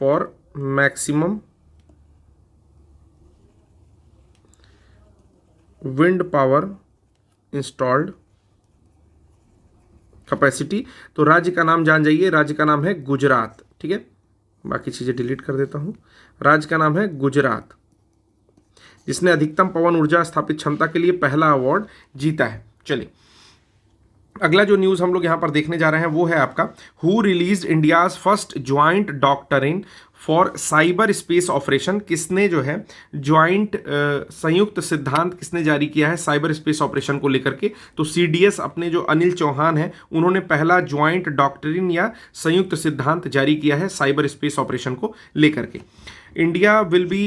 for maximum wind power installed capacity. तो राज्य का नाम जान जाइए, राज्य का नाम है गुजरात। ठीक है, बाकी चीज़ें डिलीट कर देता हूँ। राज्य का नाम है गुजरात, जिसने अधिकतम पवन ऊर्जा स्थापित क्षमता के लिए पहला अवार्ड जीता है। चलिए अगला जो न्यूज़ हम लोग यहाँ पर देखने जा रहे हैं वो है आपका who release India's first joint doctrine for cyber space operation, किसने जो है ज्वाइंट संयुक्त सिद्धांत किसने जारी किया है साइबर स्पेस ऑपरेशन को लेकर के, तो सीडीएस अपने जो अनिल चौहान है उन्होंने पहला ज्वाइंट डॉक्ट्रिन या संयुक्त सिद्धांत जारी किया है साइबर स्पेस ऑपरेशन को लेकर के। India will be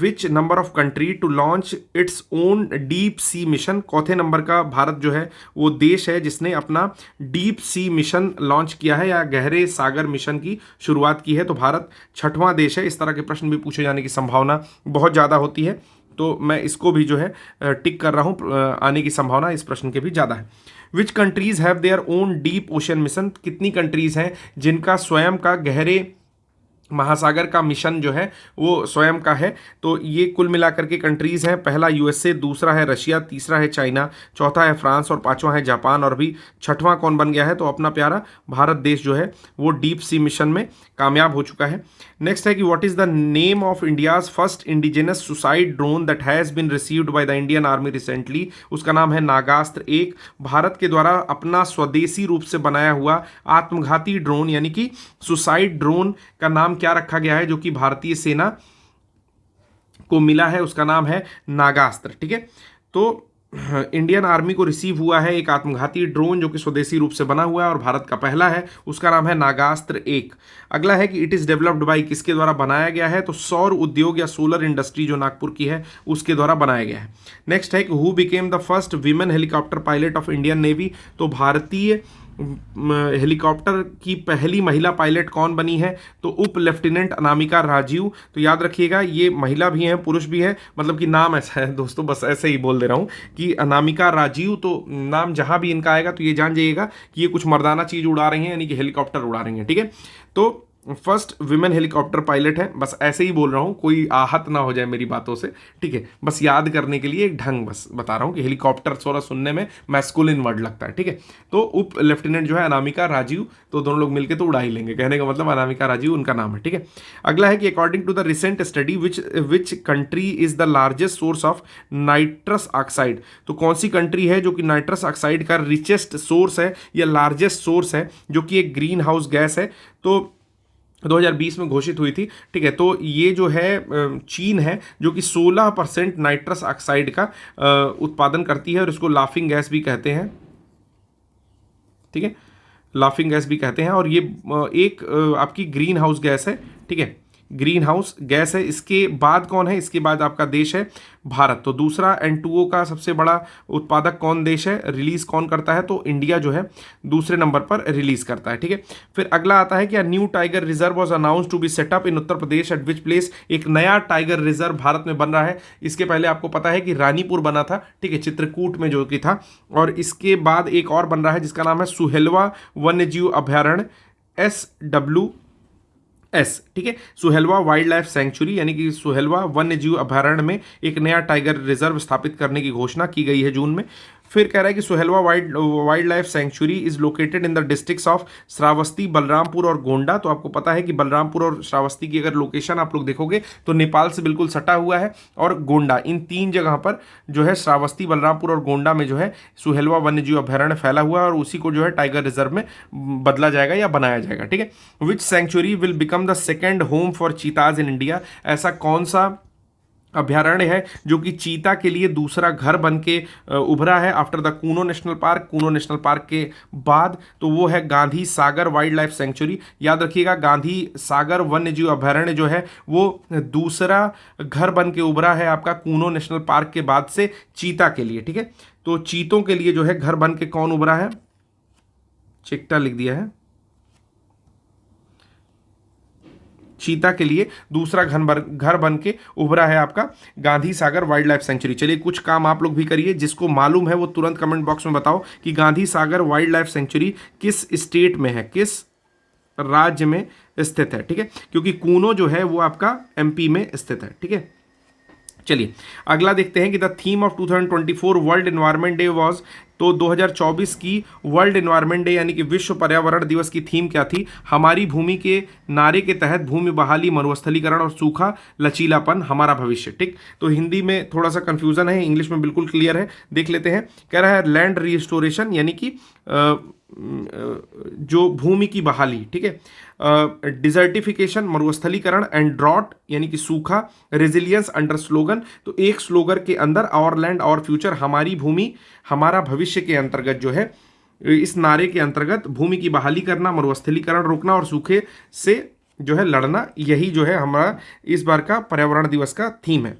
which number of country to launch its own deep sea mission, चौथे नंबर का भारत जो है वो देश है जिसने अपना डीप सी मिशन लॉन्च किया है या गहरे सागर मिशन की शुरुआत की है। तो भारत छठवां देश है। इस तरह के प्रश्न भी पूछे जाने की संभावना बहुत ज़्यादा होती है, तो मैं इसको भी जो है टिक कर रहा हूँ, आने की संभावना इस प्रश्न के भी ज़्यादा है। Which countries have their own deep ocean mission, कितनी कंट्रीज़ हैं जिनका स्वयं का गहरे महासागर का मिशन जो है वो स्वयं का है, तो ये कुल मिलाकर के कंट्रीज़ हैं। पहला यूएसए, दूसरा है रशिया, तीसरा है चाइना, चौथा है फ्रांस और पांचवा है जापान, और भी छठवां कौन बन गया है, तो अपना प्यारा भारत देश जो है वो डीप सी मिशन में कामयाब हो चुका है। नेक्स्ट है कि what is the name of India's first indigenous suicide drone that has been received by the Indian army recently, उसका नाम है नागास्त्र 1। भारत के द्वारा अपना स्वदेशी रूप से बनाया हुआ आत्मघाती ड्रोन यानी कि सुसाइड ड्रोन का नाम क्या रखा गया है जो कि भारतीय सेना को मिला है, उसका नाम है नागास्त्र। ठीक है, तो इंडियन आर्मी को रिसीव हुआ है एक आत्मघाती ड्रोन जो कि स्वदेशी रूप से बना हुआ है और भारत का पहला है, उसका नाम है नागास्त्र 1। अगला है कि इट इज़ डेवलप्ड बाई, किसके द्वारा बनाया गया है, तो सौर उद्योग या सोलर इंडस्ट्री जो नागपुर की है उसके द्वारा बनाया गया है। नेक्स्ट है कि who became the first women helicopter pilot of Indian navy, तो भारतीय हेलीकॉप्टर की पहली महिला पायलट कौन बनी है, तो उप लेफ्टिनेंट अनामिका राजीव। तो याद रखिएगा ये महिला भी हैं पुरुष भी हैं, मतलब कि नाम ऐसा है दोस्तों, बस ऐसे ही बोल दे रहा हूँ कि अनामिका राजीव, तो नाम जहाँ भी इनका आएगा तो ये जान जाइएगा कि ये कुछ मर्दाना चीज़ उड़ा रही हैं, यानी कि हेलीकॉप्टर उड़ा रही हैं। ठीक है, तो फर्स्ट विमेन हेलीकॉप्टर पायलट है, बस ऐसे ही बोल रहा हूँ, कोई आहत ना हो जाए मेरी बातों से। ठीक है, बस याद करने के लिए एक ढंग बस बता रहा हूँ कि हेलीकॉप्टर थोड़ा सुनने में मैस्कुलिन वर्ड लगता है। ठीक है, तो उप लेफ्टिनेंट जो है अनामिका राजीव, तो दोनों लोग मिलकर तो उड़ा ही लेंगे, कहने का मतलब अनामिका राजीव उनका नाम है। ठीक है, अगला है कि according to the recent study which country is the largest source of nitrous oxide, तो कौन सी कंट्री है जो कि नाइट्रस ऑक्साइड का रिचेस्ट सोर्स है या लार्जेस्ट सोर्स है जो कि एक ग्रीन हाउस गैस है। तो 2020 में घोषित हुई थी। ठीक है, तो ये जो है चीन है जो कि 16% नाइट्रस ऑक्साइड का उत्पादन करती है और इसको लाफिंग गैस भी कहते हैं। ठीक है, लाफिंग गैस भी कहते हैं। और ये एक आपकी ग्रीन हाउस गैस है। ठीक है, ग्रीन हाउस गैस है। इसके बाद कौन है? इसके बाद आपका देश है भारत। तो दूसरा N2O का सबसे बड़ा उत्पादक कौन देश है, रिलीज कौन करता है? तो इंडिया जो है दूसरे नंबर पर रिलीज करता है। ठीक है, फिर अगला आता है कि new tiger reserve was announce to be set up in Uttar Pradesh at which place. एक नया टाइगर रिजर्व भारत में बन रहा है। इसके पहले आपको पता है कि रानीपुर बना था, ठीक है, चित्रकूट में जो कि था। और इसके बाद एक और बन रहा है जिसका नाम है सुहेलवा वन्यजीव अभयारण्य, SWS। ठीक है, सुहेलवा वाइल्ड लाइफ सेंचुरी यानी कि सुहेलवा वन्य जीव अभयारण्य में एक नया टाइगर रिजर्व स्थापित करने की घोषणा की गई है जून में। फिर कह रहा है कि Suhelwa wild life sanctuary is located in the districts of Shravasti, Balrampur और गोंडा। तो आपको पता है कि बलरामपुर और श्रावस्ती की अगर लोकेशन आप लोग देखोगे तो नेपाल से बिल्कुल सटा हुआ है। और गोंडा, इन 3 जगह पर जो है श्रावस्ती, बलरामपुर और गोंडा में जो है सुहेलवा वन्यजीव अभयारण्य फैला हुआ है और उसी को जो है टाइगर रिजर्व में बदला जाएगा या बनाया जाएगा। ठीक है, which century will become the second home for cheetahs in India. ऐसा कौन सा अभयारण्य है जो कि चीता के लिए दूसरा घर बन के उभरा है after the Kuno national park? Kuno national park के बाद तो वो है Gandhi Sagar wild life sanctuary. याद रखिएगा, गांधी सागर वन्य जीव अभयारण्य जो है वो दूसरा घर बन के उभरा है आपका कूनो नेशनल पार्क के बाद से चीता के लिए। ठीक है, तो चीतों के लिए जो है घर बन के कौन उभरा है? चिट्टा लिख दिया है। चीता के लिए दूसरा घर बन के उभरा है आपका Gandhi Sagar wild life sanctuary. चलिए कुछ काम आप लोग भी करिए, जिसको मालूम है वो तुरंत कमेंट बॉक्स में बताओ कि Gandhi Sagar wild life sanctuary किस स्टेट में है, किस राज्य में स्थित है। ठीक है, क्योंकि कूनो जो है वो आपका MP में स्थित है। ठीक है, चलिए अगला देखते हैं कि the theme of 2024 world environment day was. तो 2024 की वर्ल्ड एनवायरनमेंट डे यानी कि विश्व पर्यावरण दिवस की थीम क्या थी? हमारी भूमि के नारे के तहत भूमि बहाली, मरुस्थलीकरण और सूखा लचीलापन हमारा भविष्य। ठीक, तो हिंदी में थोड़ा सा कंफ्यूजन है, इंग्लिश में बिल्कुल क्लियर है, देख लेते हैं। कह रहा है लैंड रिस्टोरेशन यानी कि जो भूमि की बहाली। ठीक है, डिजर्टिफिकेशन मरुस्थलीकरण, एंड ड्रॉट यानी कि सूखा, रेजिलियंस अंडर स्लोगन। तो एक स्लोगन के अंदर आवर लैंड आवर फ्यूचर, हमारी भूमि हमारा भविष्य के अंतर्गत जो है, इस नारे के अंतर्गत भूमि की बहाली करना, मरुस्थलीकरण रोकना और सूखे से जो है लड़ना, यही जो है हमारा इस बार का पर्यावरण दिवस का थीम है।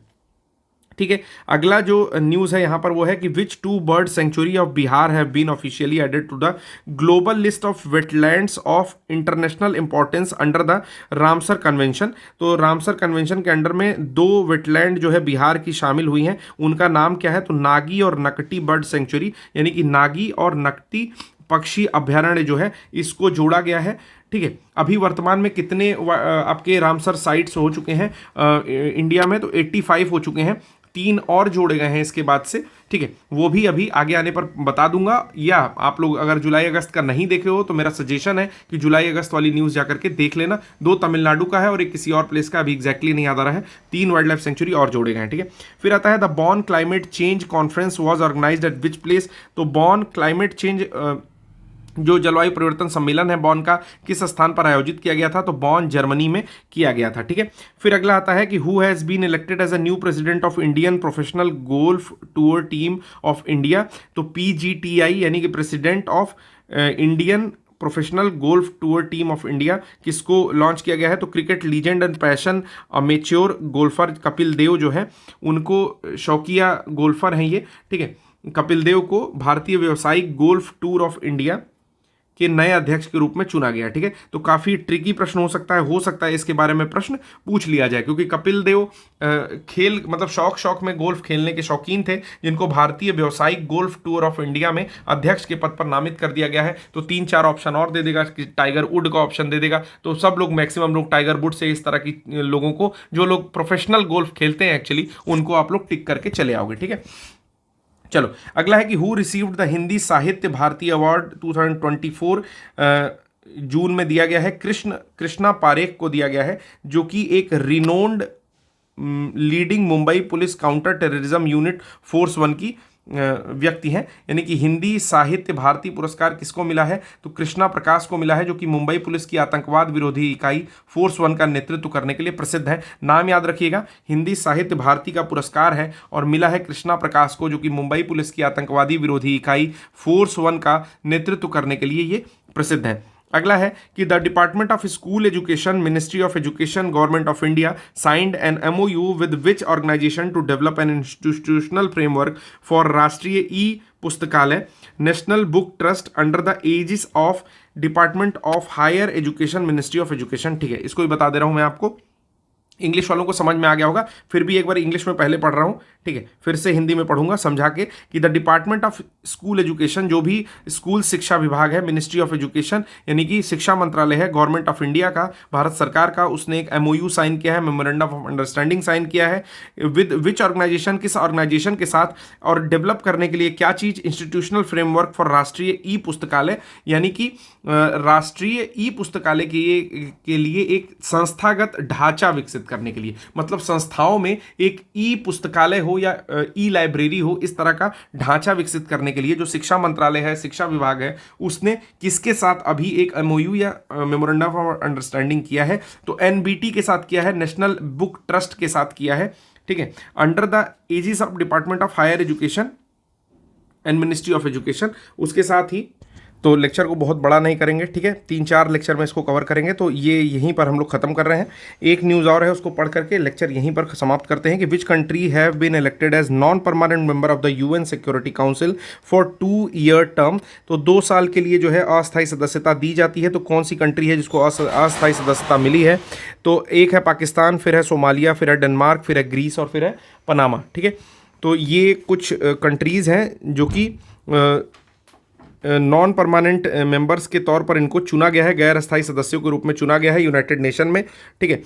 ठीक है, अगला जो न्यूज़ है यहाँ पर वो है कि which 2 bird sanctuary of Bihar have been officially added to the global list of wetlands of international importance under the Ramsar convention. तो रामसर कन्वेंशन के अंडर में 2 वेटलैंड जो है बिहार की शामिल हुई हैं, उनका नाम क्या है? तो नागी और नकटी बर्ड सेंचुरी यानी कि नागी और नकटी पक्षी अभयारण्य जो है इसको जोड़ा गया है। ठीक है, अभी वर्तमान में कितने आपके रामसर साइट्स हो चुके हैं इंडिया में? तो 85 हो चुके हैं, 3 और जोड़े गए हैं इसके बाद से। ठीक है, वो भी अभी आगे आने पर बता दूंगा। या आप लोग अगर जुलाई अगस्त का नहीं देखे हो तो मेरा सजेशन है कि जुलाई अगस्त वाली न्यूज़ जाकर के देख लेना। 2 तमिलनाडु का है और एक किसी और प्लेस का, अभी एग्जैक्टली नहीं याद आ रहा है। 3 वाइल्ड लाइफ सेंचुरी और जोड़े गए हैं। ठीक है, फिर आता है the Bonn climate change conference was organised at which place. तो बॉन क्लाइमेट चेंज जो जलवायु परिवर्तन सम्मेलन है बॉन का, किस स्थान पर आयोजित किया गया था? तो बॉन जर्मनी में किया गया था। ठीक है, फिर अगला आता है कि who has been elected as a new president of Indian professional golf tour team of India. तो PGTI यानी कि president of Indian professional golf tour team of India किसको लॉन्च किया गया है? तो cricket legend and passion amateur golfer Kapil Dev जो है, उनको, शौकिया गोल्फर हैं ये। ठीक है, कपिल देव को भारतीय व्यावसायिक गोल्फ टूर ऑफ इंडिया के नए अध्यक्ष के रूप में चुना गया। ठीक है, तो काफी ट्रिकी प्रश्न हो सकता है इसके बारे में प्रश्न पूछ लिया जाए, क्योंकि कपिल देव खेल मतलब शौक में गोल्फ खेलने के शौकीन थे, जिनको भारतीय व्यावसायिक गोल्फ टूर ऑफ इंडिया में अध्यक्ष के पद पर नामित कर दिया गया है। तो 3-4 ऑप्शन और दे देगा, टाइगर वुड का ऑप्शन दे देगा। तो सब लोग मैक्सिमम लोग टाइगर वुड से, इस तरह की लोगों को, जो लोग प्रोफेशनल गोल्फ खेलते हैं एक्चुअली, उनको आप लोग टिक करके चले आओगे। ठीक है, चलो अगला है कि हु रिसीव्ड द हिंदी साहित्य भारती अवार्ड 2024। जून में दिया गया है, कृष्णा पारेख को दिया गया है, जो कि एक renowned leading Mumbai police counter terrorism unit force 1 की व्यक्ति हैं, यानी कि हिंदी साहित्य भारती पुरस्कार किसको मिला है, तो कृष्णा प्रकाश को मिला है, जो कि मुंबई पुलिस की आतंकवाद विरोधी इकाई फोर्स 1 का नेतृत्व करने के लिए प्रसिद्ध है। नाम याद रखिएगा, हिंदी साहित्य भारती का पुरस्कार है और मिला है कृष्णा प्रकाश को, जो कि मुंबई पुलिस की आतंकवादी विरोधी इकाई फोर्स 1 का नेतृत्व करने के लिए ये प्रसिद्ध है। अगला है कि the department of school education, ministry of education, government of India signed an MOU with which organisation to develop an institutional framework for Rashtriya e Pustakalaya national book trust under the aegis of department of higher education, ministry of education. ठीक है, इसको भी बता दे रहा हूं मैं आपको, English वालों को समझ में आ गया होगा, फिर भी एक बार इंग्लिश में पहले पढ़ रहा हूँ, ठीक है, फिर से हिंदी में पढ़ूंगा समझा के कि the department of school education, जो भी स्कूल शिक्षा विभाग है, मिनिस्ट्री ऑफ एजुकेशन यानी कि शिक्षा मंत्रालय है, गवर्नमेंट ऑफ इंडिया का, भारत सरकार का, उसने एक MOU साइन किया है, मेमोरेंडम ऑफ अंडरस्टैंडिंग साइन किया है विद विच ऑर्गेनाइजेशन, किस ऑर्गेनाइजेशन के साथ, और डेवलप करने के लिए क्या चीज, institutional framework for Rashtriya e पुस्तकालय, यानी कि राष्ट्रीय ई पुस्तकालय के लिए एक संस्थागत ढांचा विकसित करने के लिए, मतलब संस्थाओं में एक ई पुस्तकालय हो या ई लाइब्रेरी हो, इस तरह का ढांचा विकसित करने के लिए जो शिक्षा मंत्रालय है, शिक्षा विभाग है, उसने किसके साथ अभी एक MOU या मेमोरेंडम ऑफ अंडरस्टैंडिंग किया है, तो NBT के साथ किया है, नेशनल बुक ट्रस्ट के साथ किया है, ठीक है, under the aegis of department of higher education and ministry of education. उसके साथ ही तो लेक्चर को बहुत बड़ा नहीं करेंगे, ठीक है, 3-4 लेक्चर में इसको कवर करेंगे, तो ये यहीं पर हम लोग खत्म कर रहे हैं। एक न्यूज़ और है, उसको पढ़ करके लेक्चर यहीं पर समाप्त करते हैं कि which country have been elected as non permanent member of the UN security council for 2 year term. तो 2 साल के लिए जो है अस्थायी सदस्यता दी जाती है। तो कौन सी कंट्री है जिसको अस्थायी सदस्यता मिली है, तो एक है पाकिस्तान, फिर है सोमालिया, फिर है डेनमार्क, फिर है ग्रीस और फिर है पनामा, ठीक है। तो ये कुछ कंट्रीज़ हैं जो कि नॉन परमानेंट मेंबर्स के तौर पर इनको चुना गया है, गैर अस्थायी सदस्यों के रूप में चुना गया है यूनाइटेड नेशन में, ठीक है,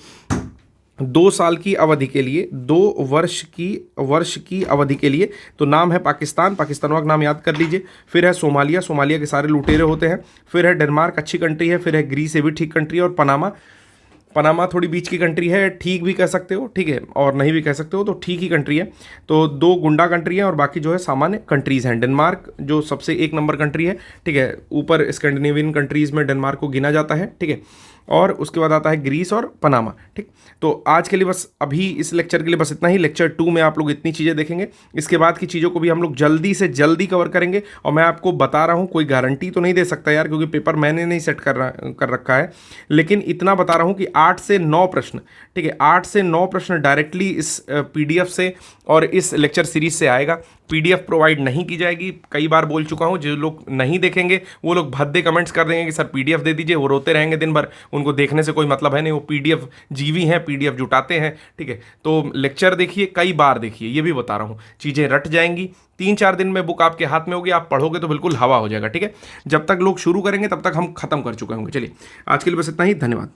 2 साल की अवधि के लिए, 2 वर्ष की अवधि के लिए। तो नाम है पाकिस्तान, पाकिस्तान का नाम याद कर लीजिए, फिर है सोमालिया, सोमालिया के सारे लुटेरे होते हैं, फिर है डेनमार्क, अच्छी कंट्री है, फिर है ग्रीस, ये भी ठीक कंट्री है, और पनामा, पनामा थोड़ी बीच की कंट्री है, ठीक भी कह सकते हो, ठीक है, और नहीं भी कह सकते हो, तो ठीक ही कंट्री है। तो 2 गुंडा कंट्री है और बाकी जो है सामान्य कंट्रीज़ हैं। डेनमार्क जो सबसे 1 नंबर कंट्री है, ठीक है, ऊपर स्कैंडिनेवियन कंट्रीज़ में डेनमार्क को गिना जाता है, ठीक है, और उसके बाद आता है ग्रीस और पनामा, ठीक। तो आज के लिए बस, अभी इस लेक्चर के लिए बस इतना ही। लेक्चर 2 में आप लोग इतनी चीज़ें देखेंगे, इसके बाद की चीज़ों को भी हम लोग जल्दी से जल्दी कवर करेंगे। और मैं आपको बता रहा हूँ, कोई गारंटी तो नहीं दे सकता यार, क्योंकि पेपर मैंने नहीं सेट कर रखा है, लेकिन इतना बता रहा हूँ कि 8 से 9 प्रश्न, ठीक है, 8 से 9 प्रश्न डायरेक्टली इस PDF से और इस लेक्चर सीरीज से आएगा। PDF प्रोवाइड नहीं की जाएगी, कई बार बोल चुका हूँ। जो लोग नहीं देखेंगे वो लोग भद्दे कमेंट्स कर देंगे कि सर PDF दे दीजिए, वो रोते रहेंगे दिन भर, उनको देखने से कोई मतलब है नहीं, वो PDF जीवी हैं, PDF जुटाते हैं, ठीक है। तो लेक्चर देखिए, कई बार देखिए, ये भी बता रहा हूँ, चीज़ें रट जाएंगी। 3-4 दिन में बुक आपके हाथ में होगी, आप पढ़ोगे तो बिल्कुल हवा हो जाएगा, ठीक है। जब तक लोग शुरू करेंगे तब तक हम खत्म कर चुके होंगे। चलिए आज के लिए बस इतना ही, धन्यवाद।